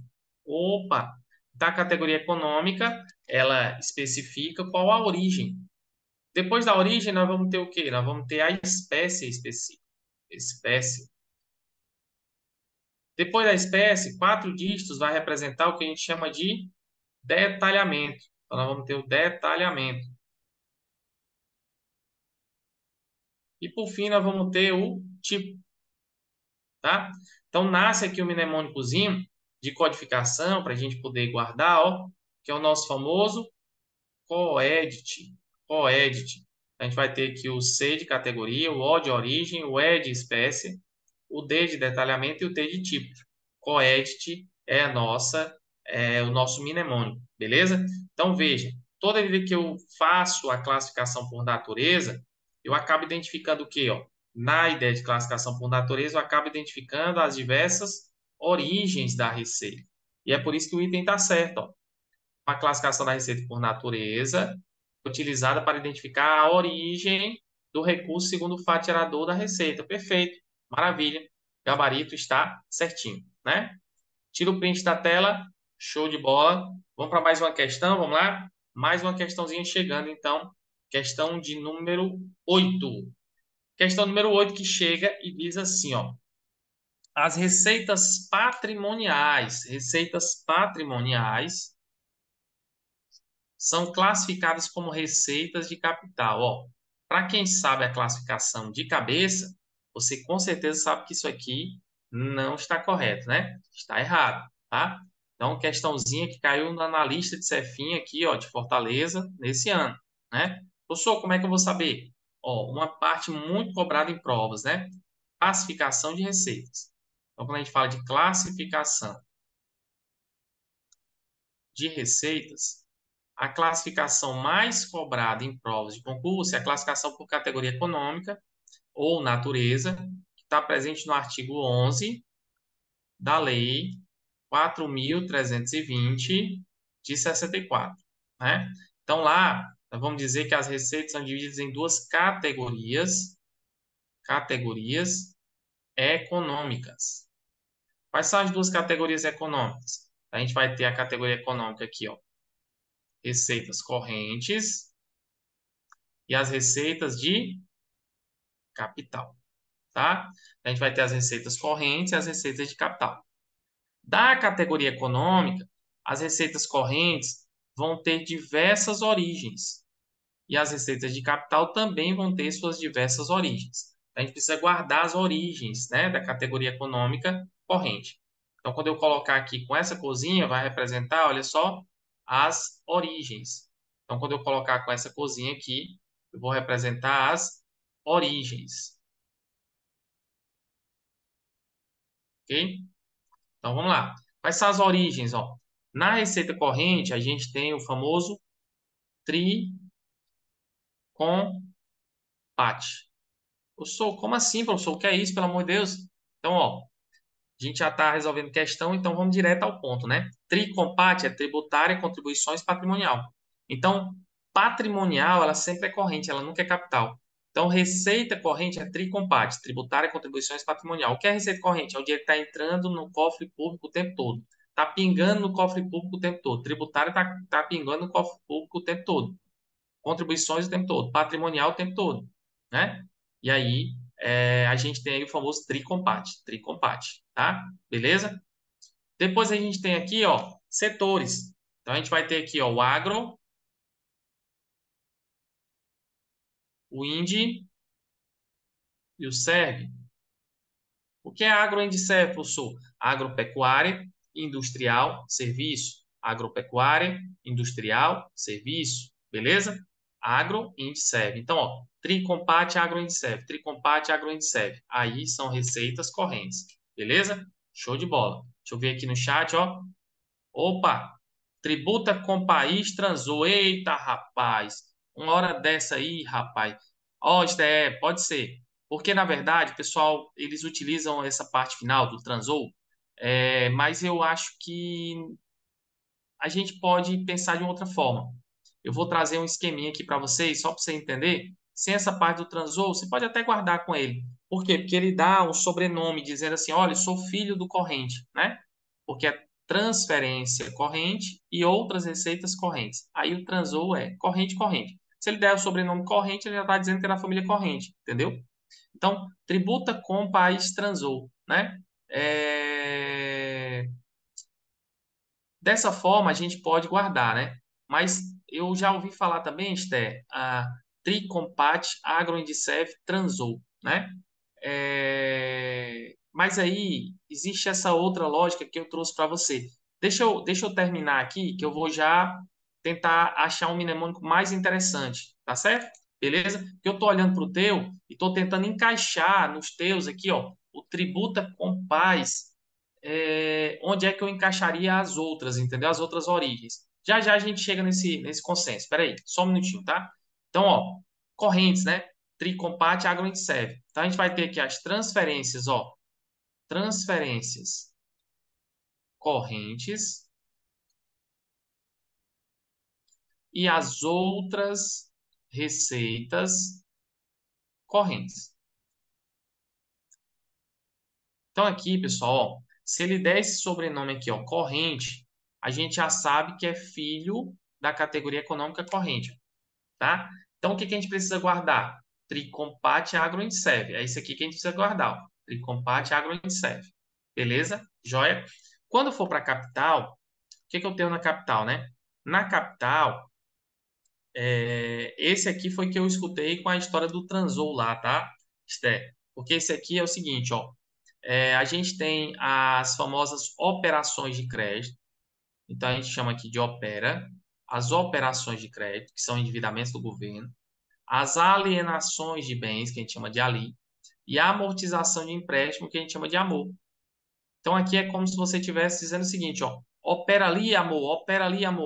Opa! Da categoria econômica, ela especifica qual a origem. Depois da origem, nós vamos ter o quê? Nós vamos ter a espécie específica. Espécie. Depois da espécie, 4 dígitos vai representar o que a gente chama de detalhamento. Então, nós vamos ter o detalhamento. E, por fim, nós vamos ter o tipo. Tá? Então, nasce aqui o mnemônicozinho de codificação para a gente poder guardar, ó, que é o nosso famoso coedit. Coedit. A gente vai ter aqui o C de categoria, o O de origem, o E de espécie, o D de detalhamento e o T de tipo. Coedit é o nosso mnemônico, beleza? Então, veja, toda vez que eu faço a classificação por natureza, eu acabo identificando o quê? Ó? Na ideia de classificação por natureza, eu acabo identificando as diversas origens da receita. E é por isso que o item está certo. Ó. A classificação da receita por natureza utilizada para identificar a origem do recurso segundo o fato gerador da receita. Perfeito, maravilha. Gabarito está certinho, né? Tira o print da tela, show de bola. Vamos para mais uma questão, vamos lá? Mais uma questãozinha chegando, então. Questão de número 8. Questão número 8 que chega e diz assim, ó. As receitas patrimoniais são classificadas como receitas de capital. Ó, para quem sabe a classificação de cabeça, você com certeza sabe que isso aqui não está correto, né? Está errado, tá? Então, questãozinha que caiu na lista de Cefinha aqui, ó, de Fortaleza, nesse ano, né? Professor, como é que eu vou saber? Ó, uma parte muito cobrada em provas, né? Classificação de receitas. Então, quando a gente fala de classificação de receitas, a classificação mais cobrada em provas de concurso é a classificação por categoria econômica ou natureza, que está presente no artigo 11 da Lei 4.320 de 64. Né? Então, lá, nós vamos dizer que as receitas são divididas em duas categorias econômicas. Quais são as duas categorias econômicas? A gente vai ter a categoria econômica aqui, ó, receitas correntes e as receitas de capital, tá? A gente vai ter as receitas correntes e as receitas de capital. Da categoria econômica, as receitas correntes vão ter diversas origens e as receitas de capital também vão ter suas diversas origens. A gente precisa guardar as origens, né, da categoria econômica corrente. Então, quando eu colocar aqui com essa corzinha, vai representar, olha só, as origens. Então, quando eu colocar com essa corzinha aqui, eu vou representar as origens. Ok? Então vamos lá. Quais são as origens? Ó? Na receita corrente, a gente tem o famoso tricompate. Professor, como assim, professor? O que é isso, pelo amor de Deus? Então, ó, a gente já está resolvendo questão, então vamos direto ao ponto, né? Tricompate é tributária, contribuições, patrimonial. Então, patrimonial, ela sempre é corrente, ela nunca é capital. Então, receita corrente é tricompate, tributária, contribuições, patrimonial. O que é receita corrente? É o dinheiro que está entrando no cofre público o tempo todo. Está pingando no cofre público o tempo todo. Tributária está pingando no cofre público o tempo todo. Contribuições o tempo todo. Patrimonial o tempo todo, né? E aí, a gente tem aí o famoso tricompate, tá? Beleza? Depois a gente tem aqui, ó, setores. Então, a gente vai ter aqui, ó, o agro, o indi e o serve. O que é agroindicef, professor? Agropecuária, industrial, serviço. Agropecuária, industrial, serviço. Beleza? Agroindicef. Então, ó, Tricompate agroindicef, Tricompate agroindicef. Aí são receitas correntes. Beleza? Show de bola. Deixa eu ver aqui no chat, ó. Opa! Tributa com país transou. Eita, rapaz! Uma hora dessa aí, rapaz. Ó, pode ser. Porque, na verdade, pessoal, eles utilizam essa parte final do transou, mas eu acho que a gente pode pensar de uma outra forma. Eu vou trazer um esqueminha aqui para vocês, só para você entender. Sem essa parte do transou, você pode até guardar com ele. Por quê? Porque ele dá um sobrenome dizendo assim, olha, eu sou filho do corrente, né? Porque é transferência corrente e outras receitas correntes. Aí o transou é corrente, corrente. Se ele der o sobrenome corrente, ele já está dizendo que é da família corrente, entendeu? Então, tributa com país transou, né? Dessa forma, a gente pode guardar, né? Mas eu já ouvi falar também, Esther, a Tricompate agroindicef transou, né? Mas aí existe essa outra lógica que eu trouxe para você. Deixa eu terminar aqui, que eu vou já tentar achar um mnemônico mais interessante, tá certo? Beleza? Porque eu estou olhando para o teu e estou tentando encaixar nos teus aqui, ó, o tributa com paz, onde é que eu encaixaria as outras, entendeu? As outras origens. Já já a gente chega nesse consenso. Espera aí, só um minutinho, tá? Então, ó, correntes, né? Tricompate agroindicef. Então, a gente vai ter aqui as transferências, ó. Transferências correntes e as outras receitas correntes. Então, aqui, pessoal, ó, se ele der esse sobrenome aqui, ó, corrente, a gente já sabe que é filho da categoria econômica corrente, tá? Então, o que que a gente precisa guardar? Tricompate agroindicef. É isso aqui que a gente precisa guardar, ó. Tricompate agroindicef. Beleza? Joia? Quando for para a capital, o que que eu tenho na capital, né? Na capital, esse aqui foi que eu escutei com a história do transou lá, tá, Esther? Porque esse aqui é o seguinte, ó. A gente tem as famosas operações de crédito. Então, a gente chama aqui de opera. As operações de crédito, que são endividamentos do governo. As alienações de bens, que a gente chama de ali. E a amortização de empréstimo, que a gente chama de amor. Então, aqui é como se você estivesse dizendo o seguinte, ó. Opera ali, amor,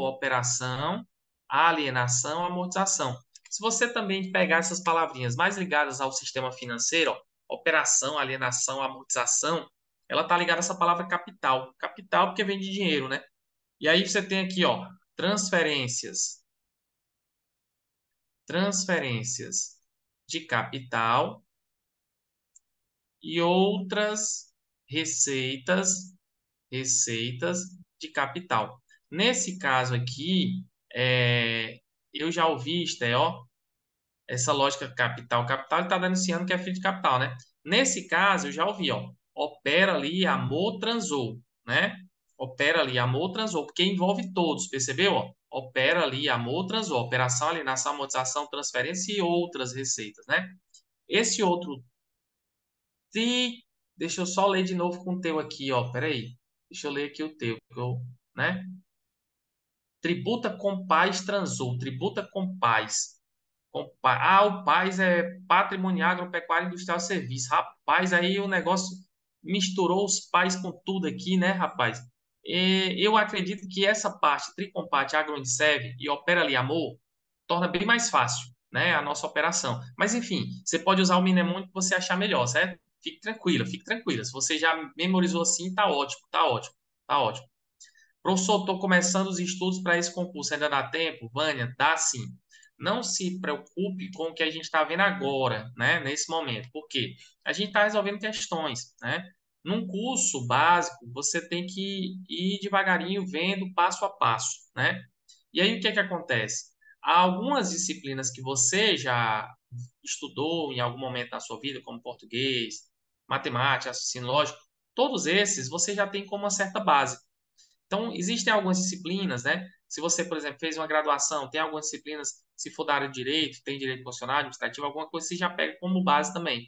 operação, alienação, amortização. Se você também pegar essas palavrinhas mais ligadas ao sistema financeiro, ó, operação, alienação, amortização, ela está ligada a essa palavra capital. Capital porque vem de dinheiro, né? E aí você tem aqui, ó, transferências. Transferências de capital e outras receitas, receitas de capital. Nesse caso aqui, eu já ouvi, Esté, ó, essa lógica capital. Capital está denunciando que é filho de capital, né? Nesse caso, eu já ouvi, ó, opera ali, amor, transou, né? Opera ali, amor, transou, porque envolve todos, percebeu? Ó? Opera ali, amor, transou, operação, alienação, amortização, transferência e outras receitas, né? Esse outro tri, deixa eu só ler de novo com o teu aqui, ó, peraí. Deixa eu ler aqui o teu, né? Tributa com paz transou, tributa com paz. O PAS é Patrimônio Agropecuário Industrial Serviço. Rapaz, aí o negócio misturou os pais com tudo aqui, né, rapaz? Eu acredito que essa parte, Tricompate Agroindicef e Opera Ali Amor, torna bem mais fácil, né, a nossa operação. Mas, enfim, você pode usar o mnemônico que você achar melhor, certo? Fique tranquila, fique tranquila. Se você já memorizou assim, tá ótimo, tá ótimo, tá ótimo. Professor, estou começando os estudos para esse concurso. Ainda dá tempo? Vânia, dá sim. Não se preocupe com o que a gente está vendo agora, né? Nesse momento. Por quê? A gente está resolvendo questões, né? Num curso básico, você tem que ir devagarinho, vendo passo a passo, né? E aí, o que é que acontece? Há algumas disciplinas que você já estudou em algum momento da sua vida, como português, matemática, raciocínio lógico, todos esses você já tem como uma certa base. Então, existem algumas disciplinas, né? Se você, por exemplo, fez uma graduação, tem algumas disciplinas, se for da área de direito, tem direito constitucional, administrativo, alguma coisa, você já pega como base também.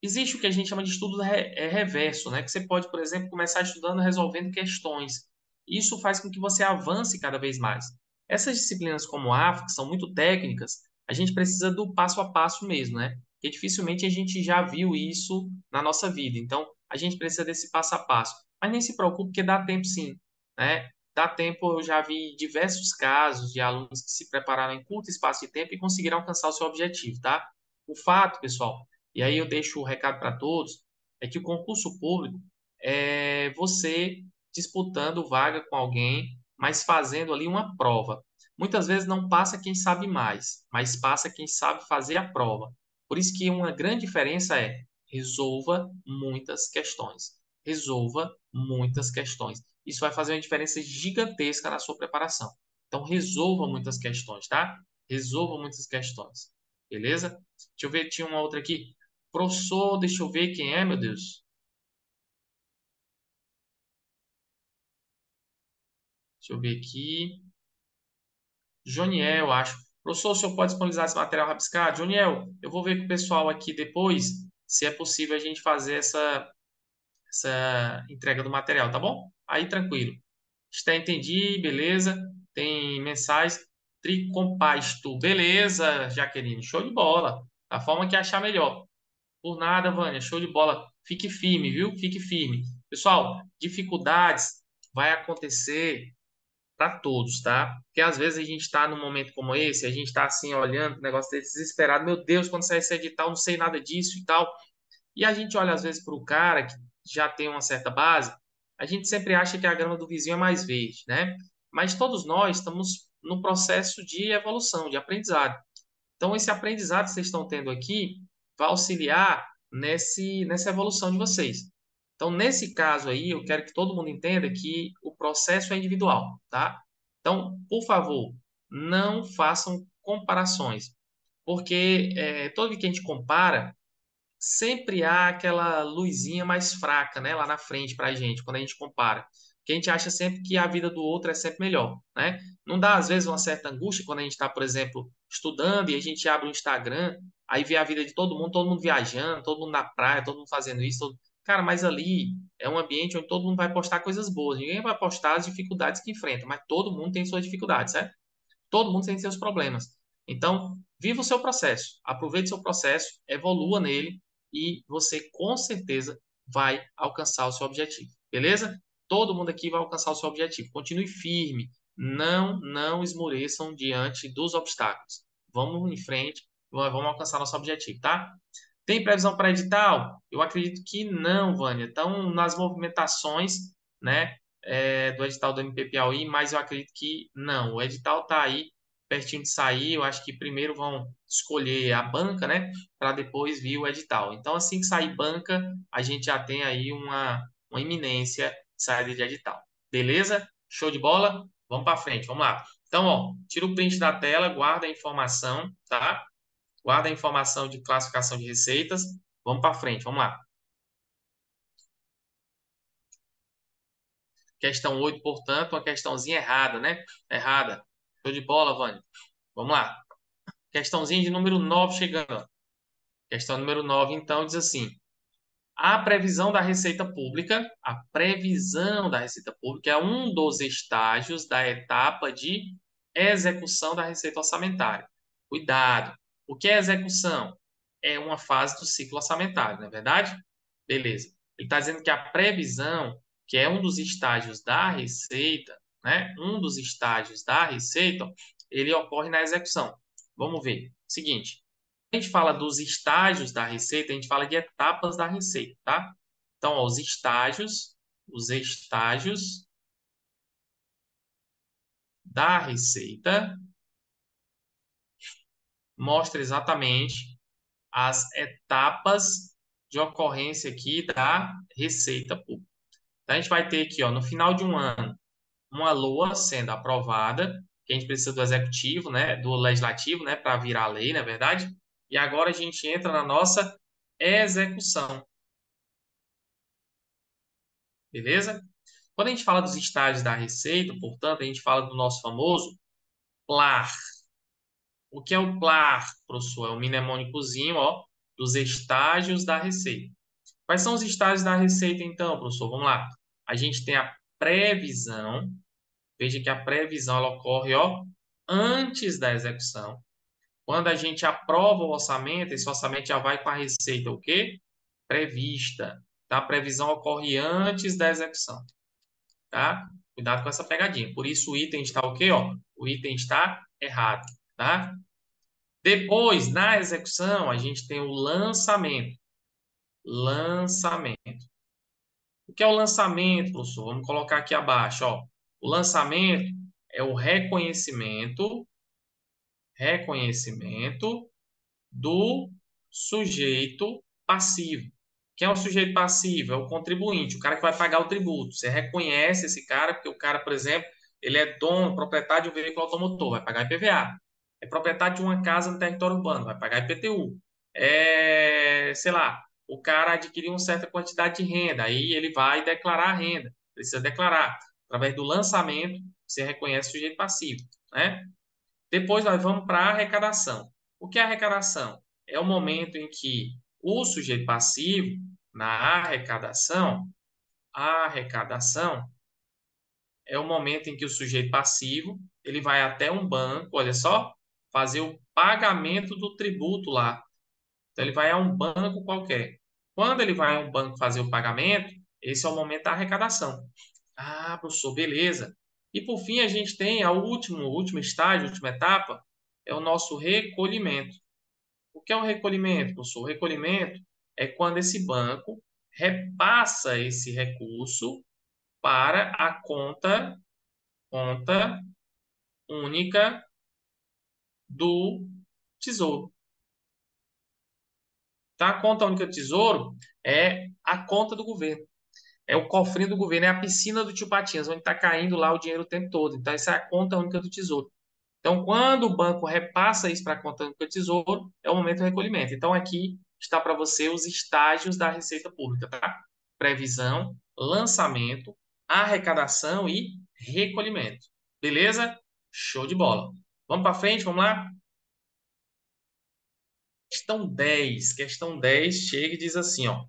Existe o que a gente chama de estudo reverso, né? Que você pode, por exemplo, começar estudando resolvendo questões. Isso faz com que você avance cada vez mais. Essas disciplinas como AF, que são muito técnicas, a gente precisa do passo a passo mesmo, né? Porque dificilmente a gente já viu isso na nossa vida. Então, a gente precisa desse passo a passo. Mas nem se preocupe, porque dá tempo sim, né? Dá tempo, eu já vi diversos casos de alunos que se prepararam em curto espaço de tempo e conseguiram alcançar o seu objetivo, tá? O fato, pessoal, e aí eu deixo o recado para todos, é que o concurso público é você disputando vaga com alguém, mas fazendo ali uma prova. Muitas vezes não passa quem sabe mais, mas passa quem sabe fazer a prova. Por isso que uma grande diferença é resolva muitas questões. Resolva muitas questões. Isso vai fazer uma diferença gigantesca na sua preparação. Então, resolva muitas questões, tá? Resolva muitas questões. Beleza? Deixa eu ver, tinha uma outra aqui. Professor, deixa eu ver quem é, meu Deus. Deixa eu ver aqui. Joniel, eu acho. Professor, o senhor pode disponibilizar esse material rabiscado? Joniel, eu vou ver com o pessoal aqui depois se é possível a gente fazer essa entrega do material, tá bom? Aí, tranquilo. Está entendi, beleza. Tem mensais. Tricompasto, beleza, Jaqueline, show de bola. Da forma que achar melhor. Por nada, Vânia, show de bola. Fique firme, viu? Fique firme. Pessoal, dificuldades vai acontecer para todos, tá? Porque às vezes a gente está num momento como esse, a gente está assim olhando o negócio desse desesperado. Meu Deus, quando sai esse edital, não sei nada disso e tal. E a gente olha às vezes para o cara que já tem uma certa base, a gente sempre acha que a grama do vizinho é mais verde, né? Mas todos nós estamos no processo de evolução, de aprendizado. Então, esse aprendizado que vocês estão tendo aqui vai auxiliar nessa evolução de vocês. Então, nesse caso aí, eu quero que todo mundo entenda que o processo é individual, tá? Então, por favor, não façam comparações, porque todo que a gente compara, sempre há aquela luzinha mais fraca, né, lá na frente para a gente, quando a gente compara. Que a gente acha sempre que a vida do outro é sempre melhor, né? Não dá, às vezes, uma certa angústia quando a gente está, por exemplo, estudando e a gente abre o Instagram, aí vê a vida de todo mundo viajando, todo mundo na praia, todo mundo fazendo isso. Cara, mas ali é um ambiente onde todo mundo vai postar coisas boas. Ninguém vai postar as dificuldades que enfrenta, mas todo mundo tem suas dificuldades, certo? Todo mundo tem seus problemas. Então, viva o seu processo, aproveite o seu processo, evolua nele e você com certeza vai alcançar o seu objetivo, beleza? Todo mundo aqui vai alcançar o seu objetivo. Continue firme, não esmoreçam diante dos obstáculos. Vamos em frente, vamos alcançar nosso objetivo, tá? Tem previsão para edital? Eu acredito que não, Vânia. Então, nas movimentações, né, do edital do MP Piauí, mas eu acredito que não. O edital está aí pertinho de sair. Eu acho que primeiro vão escolher a banca, né, para depois vir o edital. Então, assim que sair banca, a gente já tem aí uma iminência de saída de edital. Beleza? Show de bola? Vamos para frente, vamos lá. Então, ó, tira o print da tela, guarda a informação, tá? Guarda a informação de classificação de receitas. Vamos para frente, vamos lá. Questão 8, portanto, uma questãozinha errada, né? Errada. Show de bola, Vânia. Vamos lá. Questãozinha de número 9 chegando. Questão número 9, então, diz assim: a previsão da Receita Pública, a previsão da Receita Pública é um dos estágios da etapa de execução da Receita Orçamentária. Cuidado. O que é execução? É uma fase do ciclo orçamentário, não é verdade? Beleza. Ele está dizendo que a previsão, que é um dos estágios da Receita, né? Um dos estágios da Receita, ele ocorre na execução. Vamos ver. Seguinte, a gente fala dos estágios da receita, a gente fala de etapas da receita, tá? Então, ó, os estágios da receita mostra exatamente as etapas de ocorrência aqui da receita pública. Então, a gente vai ter aqui, ó, no final de um ano, uma LOA sendo aprovada, que a gente precisa do executivo, né, do legislativo, né, para virar lei, na verdade. E agora a gente entra na nossa execução, beleza? Quando a gente fala dos estágios da receita, portanto, a gente fala do nosso famoso PLAR. O que é o PLAR, professor? É um mnemônicozinho, ó. dos estágios da receita. Quais são os estágios da receita, então, professor? Vamos lá. A gente tem a previsão. Veja que a previsão ela ocorre, ó, antes da execução. Quando a gente aprova o orçamento, esse orçamento já vai com a receita o quê? Prevista. Tá? A previsão ocorre antes da execução. Tá? Cuidado com essa pegadinha. Por isso o item está o quê? Ó? O item está errado. Tá? Depois, na execução, a gente tem o lançamento. Lançamento. O que é o lançamento, professor? Vamos colocar aqui abaixo. Ó. O lançamento é o reconhecimento do sujeito passivo. Quem é o sujeito passivo? É o contribuinte, o cara que vai pagar o tributo. Você reconhece esse cara, porque o cara, por exemplo, ele é dono, proprietário de um veículo automotor, vai pagar IPVA. É proprietário de uma casa no território urbano, vai pagar IPTU. Sei lá, o cara adquiriu uma certa quantidade de renda, aí ele vai declarar a renda, precisa declarar. Através do lançamento, você reconhece o sujeito passivo, né? Depois nós vamos para a arrecadação. O que é arrecadação? É o momento em que o sujeito passivo, na arrecadação é o momento em que o sujeito passivo ele vai até um banco, olha só, fazer o pagamento do tributo lá. Então ele vai a um banco qualquer. Quando ele vai a um banco fazer o pagamento, esse é o momento da arrecadação. Ah, professor, beleza. E por fim, a gente tem o último estágio, a última etapa, é o nosso recolhimento. O que é um recolhimento, professor? O recolhimento é quando esse banco repassa esse recurso para a conta única do Tesouro. Tá? A conta única do Tesouro é a conta do governo. É o cofrinho do governo, é a piscina do tio Patinhas, onde está caindo lá o dinheiro o tempo todo. Então, essa é a conta única do Tesouro. Então, quando o banco repassa isso para a conta única do Tesouro, é o momento do recolhimento. Então, aqui está para você os estágios da Receita Pública, tá? Previsão, lançamento, arrecadação e recolhimento. Beleza? Show de bola. Vamos para frente, vamos lá? Questão 10 chega e diz assim, ó.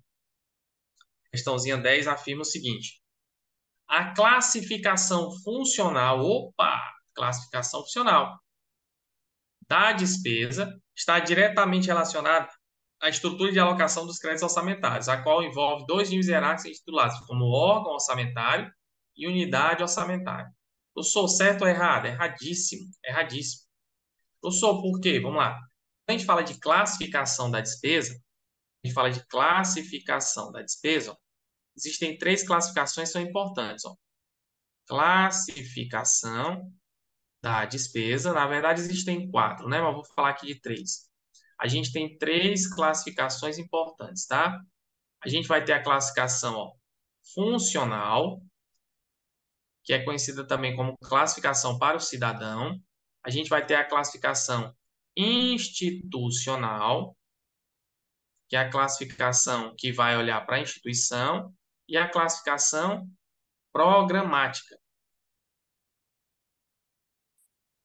Questãozinha 10 afirma o seguinte: a classificação funcional, classificação funcional da despesa está diretamente relacionada à estrutura de alocação dos créditos orçamentários, a qual envolve dois níveis hierárquicos intitulados como órgão orçamentário e unidade orçamentária. Eu sou certo ou errado? Erradíssimo, erradíssimo. Eu sou por quê? Vamos lá. Quando a gente fala de classificação da despesa, a gente fala de classificação da despesa, ó, existem três classificações que são importantes. Ó. Classificação da despesa, na verdade existem quatro, né? Mas vou falar aqui de três. A gente tem três classificações importantes, tá? A gente vai ter a classificação, ó, funcional, que é conhecida também como classificação para o cidadão. A gente vai ter a classificação institucional, que é a classificação que vai olhar para a instituição, e a classificação programática,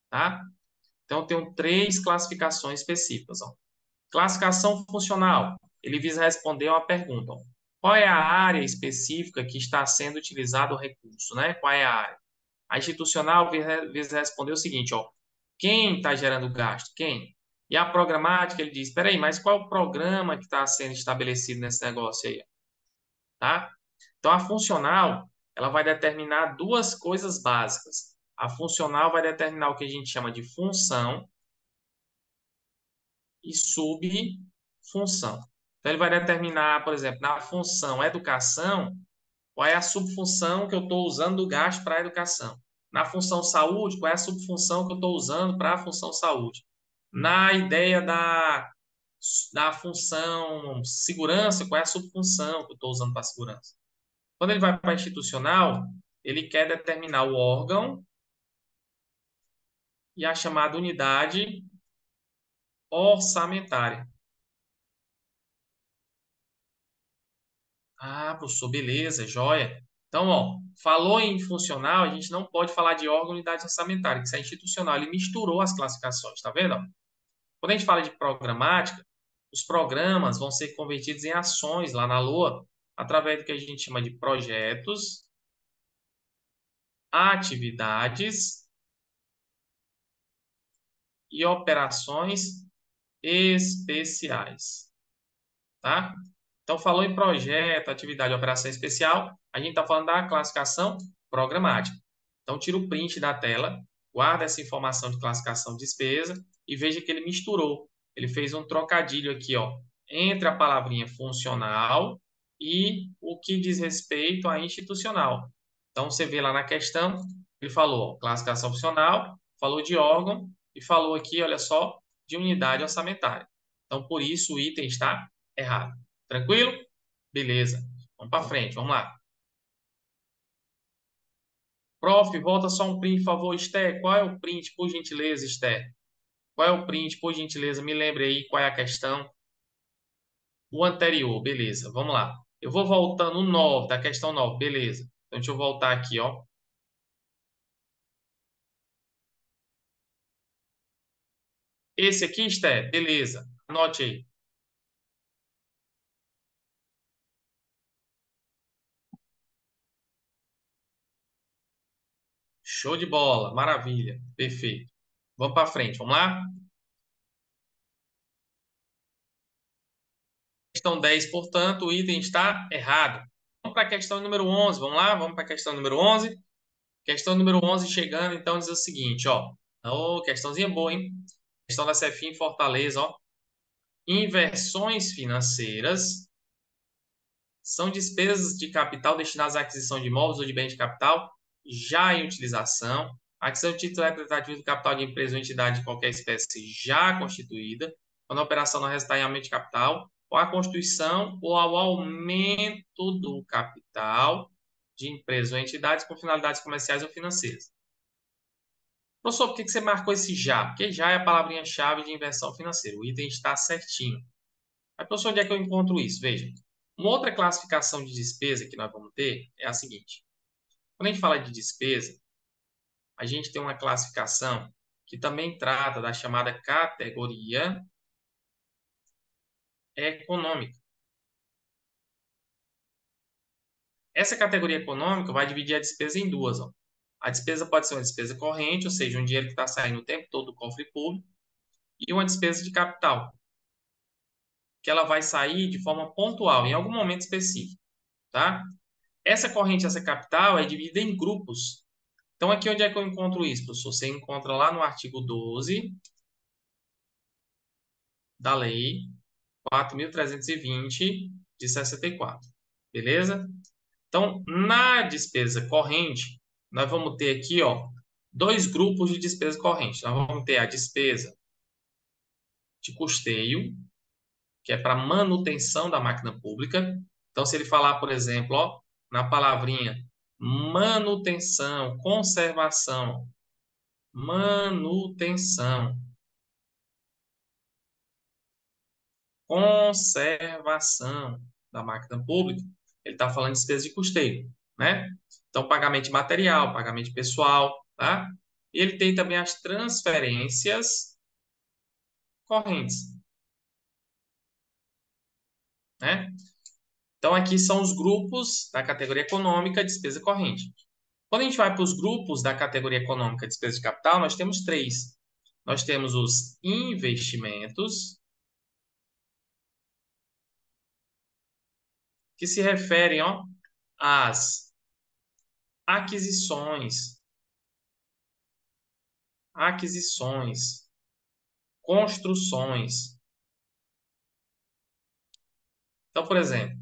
tá? Então, eu tenho três classificações específicas, ó. Classificação funcional. Ele visa responder uma pergunta. Ó. Qual é a área específica que está sendo utilizado o recurso, né? Qual é a área? A institucional visa responder o seguinte, ó. Quem está gerando gasto? Quem? E a programática, ele diz, espera aí, mas qual é o programa que está sendo estabelecido nesse negócio aí? Tá? Então, a funcional, ela vai determinar duas coisas básicas. A funcional vai determinar o que a gente chama de função e subfunção. Então, ele vai determinar, por exemplo, na função educação, qual é a subfunção que eu estou usando do gasto para a educação. Na função saúde, qual é a subfunção que eu estou usando para a função saúde. Na ideia da função segurança, qual é a subfunção que eu estou usando para a segurança. Quando ele vai para a institucional, ele quer determinar o órgão e a chamada unidade orçamentária. Ah, professor, beleza, joia. Então, ó, falou em funcional, a gente não pode falar de órgão e unidade orçamentária, que isso é institucional. Ele misturou as classificações, tá vendo? Ó? Quando a gente fala de programática, os programas vão ser convertidos em ações lá na Lua, através do que a gente chama de projetos, atividades e operações especiais, tá? Então, falou em projeto, atividade, operação especial, a gente está falando da classificação programática. Então, tira o print da tela, guarda essa informação de classificação de despesa e veja que ele misturou. Ele fez um trocadilho aqui, ó, entre a palavrinha funcional e o que diz respeito a institucional. Então, você vê lá na questão, ele falou, ó, classificação funcional, falou de órgão e falou aqui, olha só, de unidade orçamentária. Então, por isso o item está errado. Tranquilo? Beleza. Vamos para frente, vamos lá. Prof, volta só um print, por favor. Esther, qual é o print, por gentileza, Esther? Qual é o print, por gentileza? Me lembre aí qual é a questão. O anterior, beleza. Vamos lá. Eu vou voltando no 9, da questão 9, beleza. Então, deixa eu voltar aqui, ó. Esse aqui, Esther, beleza. Anote aí. Show de bola, maravilha, perfeito. Vamos para frente, vamos lá? Questão 10, portanto, o item está errado. Vamos para a questão número 11, vamos lá? Vamos para a questão número 11. Questão número 11 chegando, então, diz o seguinte, ó. Ô, questãozinha boa, hein? Questão da CEFIM em Fortaleza, ó. Inversões financeiras são despesas de capital destinadas à aquisição de imóveis ou de bens de capital já em utilização, aquisição de título representativo do capital de empresa ou entidade de qualquer espécie já constituída, quando a operação não resultar em aumento de capital, ou a constituição ou ao aumento do capital de empresas ou entidades com finalidades comerciais ou financeiras. Professor, por que você marcou esse já? Porque já é a palavrinha-chave de inversão financeira. O item está certinho. Aí, professor, onde é que eu encontro isso? Veja, uma outra classificação de despesa que nós vamos ter é a seguinte. Quando a gente fala de despesa, a gente tem uma classificação que também trata da chamada categoria econômica. Essa categoria econômica vai dividir a despesa em duas. Ó. A despesa pode ser uma despesa corrente, ou seja, um dinheiro que está saindo o tempo todo do cofre público, e uma despesa de capital, que ela vai sair de forma pontual, em algum momento específico. Tá? Essa corrente, essa capital, é dividida em grupos. Então, aqui onde é que eu encontro isso, professor? Você encontra lá no artigo 12 da Lei 4.320 de 64. Beleza? Então, na despesa corrente, nós vamos ter aqui, ó, dois grupos de despesa corrente. Nós vamos ter a despesa de custeio, que é para manutenção da máquina pública. Então, se ele falar, por exemplo, ó, na palavrinha manutenção, conservação da máquina pública, ele está falando de despesa de custeio, né? Então, pagamento de material, pagamento de pessoal, tá? E ele tem também as transferências correntes, né? Então, aqui são os grupos da categoria econômica despesa corrente. Quando a gente vai para os grupos da categoria econômica despesa de capital, nós temos três. Nós temos os investimentos, que se referem, ó, às aquisições, construções. Então, por exemplo,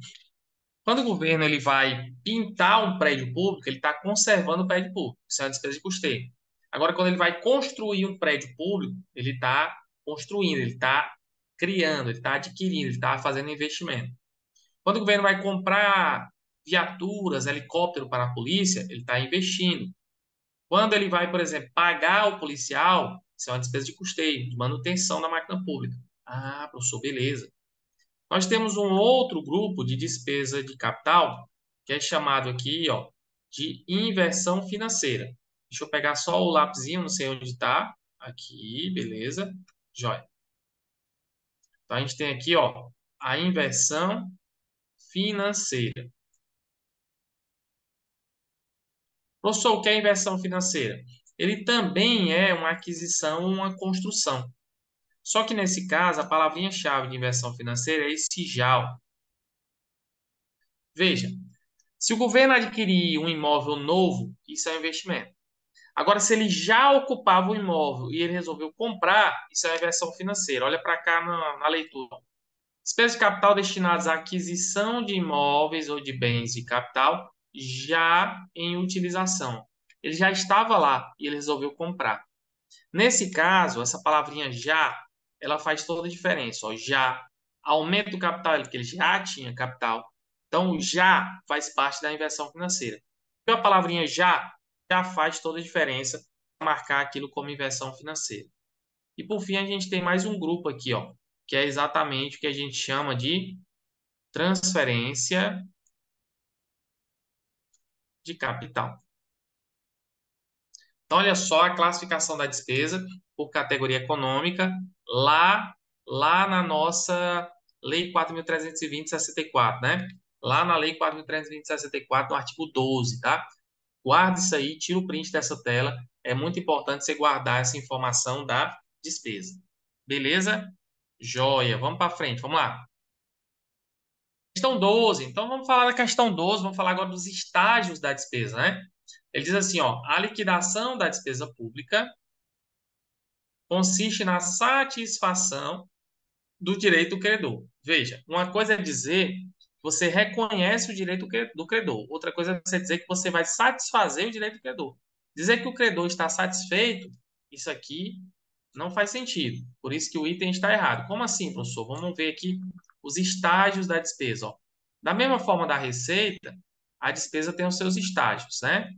quando o governo ele vai pintar um prédio público, ele está conservando o prédio público. Isso é uma despesa de custeio. Agora, quando ele vai construir um prédio público, ele está construindo, ele está criando, ele está adquirindo, ele está fazendo investimento. Quando o governo vai comprar viaturas, helicóptero para a polícia, ele está investindo. Quando ele vai, por exemplo, pagar o policial, isso é uma despesa de custeio, de manutenção da máquina pública. Ah, professor, beleza. Nós temos um outro grupo de despesa de capital, que é chamado aqui, ó, de inversão financeira. Deixa eu pegar só o lapisinho, não sei onde está. Aqui, beleza. Joia. Então, a gente tem aqui, ó, a inversão financeira. Professor, o que é inversão financeira? Ele também é uma aquisição, uma construção. Só que nesse caso, a palavrinha-chave de inversão financeira é esse JAL. Veja, se o governo adquirir um imóvel novo, isso é um investimento. Agora, se ele já ocupava o imóvel e ele resolveu comprar, isso é uma inversão financeira. Olha para cá na leitura. Despesas de capital destinadas à aquisição de imóveis ou de bens de capital já em utilização. Ele já estava lá e ele resolveu comprar. Nesse caso, essa palavrinha já, ela faz toda a diferença. Ó, já aumenta o capital, porque ele já tinha capital. Então, o já faz parte da inversão financeira. Então, a palavrinha já faz toda a diferença para marcar aquilo como inversão financeira. E por fim, a gente tem mais um grupo aqui, ó, que é exatamente o que a gente chama de transferência de capital. Então, olha só a classificação da despesa por categoria econômica lá na nossa Lei 4.320 de 64, né? Lá na Lei 4.320 de 64, no artigo 12, tá? Guarda isso aí, tira o print dessa tela. É muito importante você guardar essa informação da despesa. Beleza? Joia. Vamos para frente, vamos lá. Questão 12. Então, vamos falar da questão 12, vamos falar agora dos estágios da despesa, né? Ele diz assim, ó, a liquidação da despesa pública consiste na satisfação do direito do credor. Veja, uma coisa é dizer que você reconhece o direito do credor, outra coisa é você dizer que você vai satisfazer o direito do credor. Dizer que o credor está satisfeito, isso aqui não faz sentido. Por isso que o item está errado. Como assim, professor? Vamos ver aqui os estágios da despesa. Ó. Da mesma forma da receita, a despesa tem os seus estágios, né?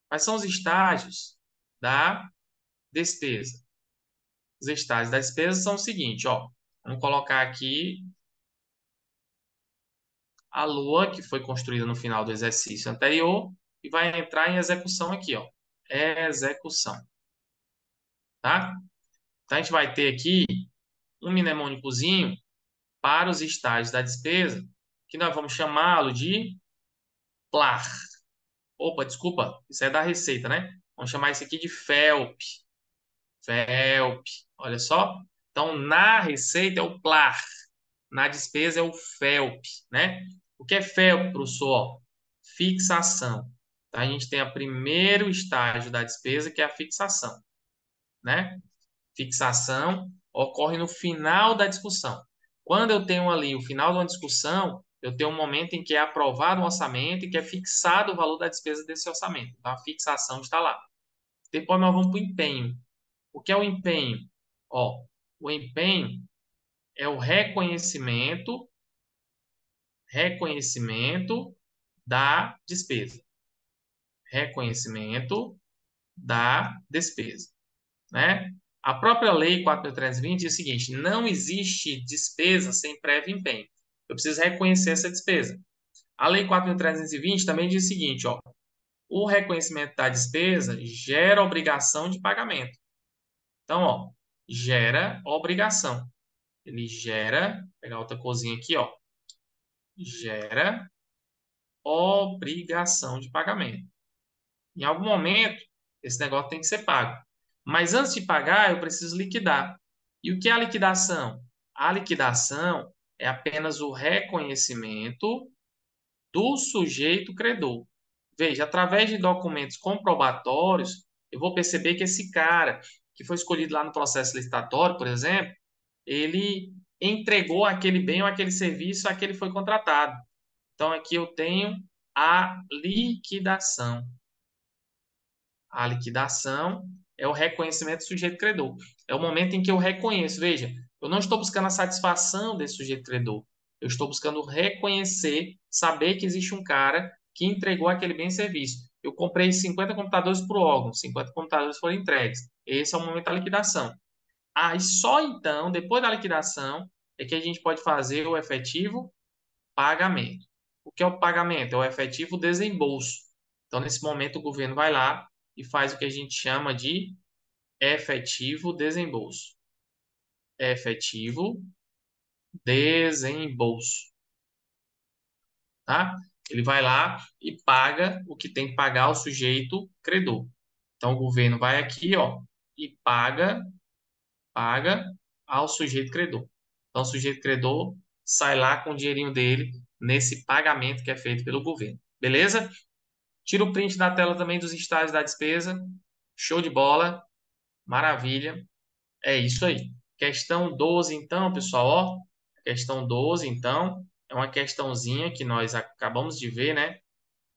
Quais são os estágios da despesa? Os estágios da despesa são o seguinte, ó. Vamos colocar aqui a lua, que foi construída no final do exercício anterior, e vai entrar em execução aqui, ó. Execução, tá? Então, a gente vai ter aqui um mnemônicozinho para os estágios da despesa, que nós vamos chamá-lo de PLAR. Opa, desculpa, isso é da receita, né? Vamos chamar isso aqui de FELP. FELP, olha só. Então, na receita é o PLAR, na despesa é o FELP, né? O que é FELP, professor? Fixação. Então, a gente tem o primeiro estágio da despesa, que é a fixação, né? Fixação ocorre no final da discussão. Quando eu tenho ali o final de uma discussão, eu tenho um momento em que é aprovado um orçamento e que é fixado o valor da despesa desse orçamento. Então, a fixação está lá. Depois nós vamos para o empenho. O que é o empenho? Ó, o empenho é o reconhecimento da despesa. Reconhecimento da despesa, né? A própria Lei 4.320 diz o seguinte: não existe despesa sem prévio empenho. Eu preciso reconhecer essa despesa. A Lei 4.320 também diz o seguinte, ó, o reconhecimento da despesa gera obrigação de pagamento. Então, ó, gera obrigação. Ele gera, vou pegar outra coisinha aqui, ó, gera obrigação de pagamento. Em algum momento, esse negócio tem que ser pago. Mas antes de pagar, eu preciso liquidar. E o que é a liquidação? A liquidação é apenas o reconhecimento do sujeito credor. Veja, através de documentos comprobatórios, eu vou perceber que esse cara que foi escolhido lá no processo licitatório, por exemplo, ele entregou aquele bem ou aquele serviço a que ele foi contratado. Então, aqui eu tenho a liquidação. A liquidação é o reconhecimento do sujeito credor. É o momento em que eu reconheço. Veja, eu não estou buscando a satisfação desse sujeito credor. Eu estou buscando reconhecer, saber que existe um cara que entregou aquele bem e serviço. Eu comprei 50 computadores para o órgão, 50 computadores foram entregues. Esse é o momento da liquidação. Aí só então, depois da liquidação, é que a gente pode fazer o efetivo pagamento. O que é o pagamento? É o efetivo desembolso. Então, nesse momento, o governo vai lá e faz o que a gente chama de efetivo desembolso. Efetivo desembolso, tá? Ele vai lá e paga o que tem que pagar ao sujeito credor. Então, o governo vai aqui, ó, e paga ao sujeito credor. Então, o sujeito credor sai lá com o dinheirinho dele nesse pagamento que é feito pelo governo. Beleza? Tira o print da tela também dos estágios da despesa. Show de bola. Maravilha. É isso aí. Questão 12, então, pessoal, ó. Questão 12, então, é uma questãozinha que nós acabamos de ver, né?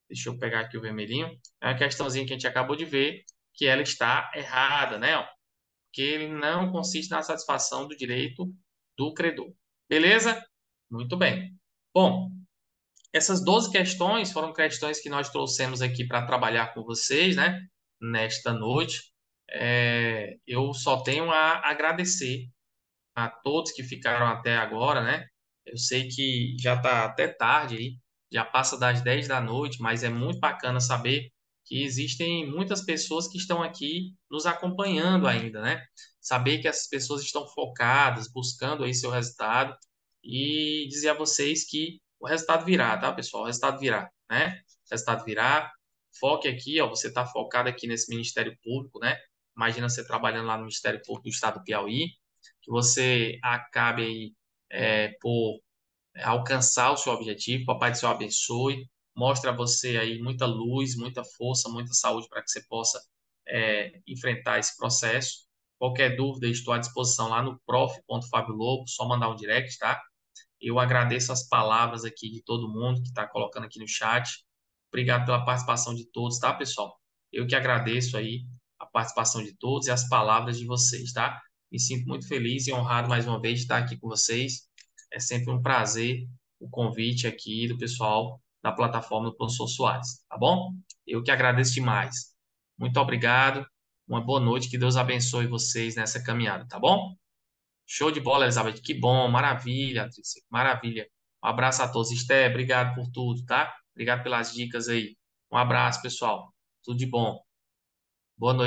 Deixa eu pegar aqui o vermelhinho. É uma questãozinha que a gente acabou de ver, que ela está errada, né? Ó, que ele não consiste na satisfação do direito do credor. Beleza? Muito bem. Bom, essas 12 questões foram questões que nós trouxemos aqui para trabalhar com vocês, né? Nesta noite. Eu só tenho a agradecer a todos que ficaram até agora, né? Eu sei que já está até tarde aí, já passa das 10 da noite, mas é muito bacana saber que existem muitas pessoas que estão aqui nos acompanhando ainda, né? Saber que essas pessoas estão focadas, buscando aí seu resultado e dizer a vocês que o resultado virá, tá, pessoal? O resultado virá, né? O resultado virá. Foque aqui, ó, você está focado aqui nesse Ministério Público, né? Imagina você trabalhando lá no Ministério Público do Estado do Piauí, que você acabe aí por alcançar o seu objetivo. Papai do Céu abençoe, mostre a você aí muita luz, muita força, muita saúde para que você possa enfrentar esse processo. Qualquer dúvida, estou à disposição lá no prof.fabio Lobo, só mandar um direct, tá? Eu agradeço as palavras aqui de todo mundo que está colocando aqui no chat. Obrigado pela participação de todos, tá, pessoal? Eu que agradeço aí a participação de todos e as palavras de vocês, tá? Me sinto muito feliz e honrado mais uma vez de estar aqui com vocês. É sempre um prazer o convite aqui do pessoal da plataforma do Professor Soares, tá bom? Eu que agradeço demais. Muito obrigado. Uma boa noite. Que Deus abençoe vocês nessa caminhada, tá bom? Show de bola, Elizabeth. Que bom, maravilha, Patrícia, maravilha. Um abraço a todos. Esté, obrigado por tudo, tá? Obrigado pelas dicas aí. Um abraço, pessoal. Tudo de bom. Boa noite.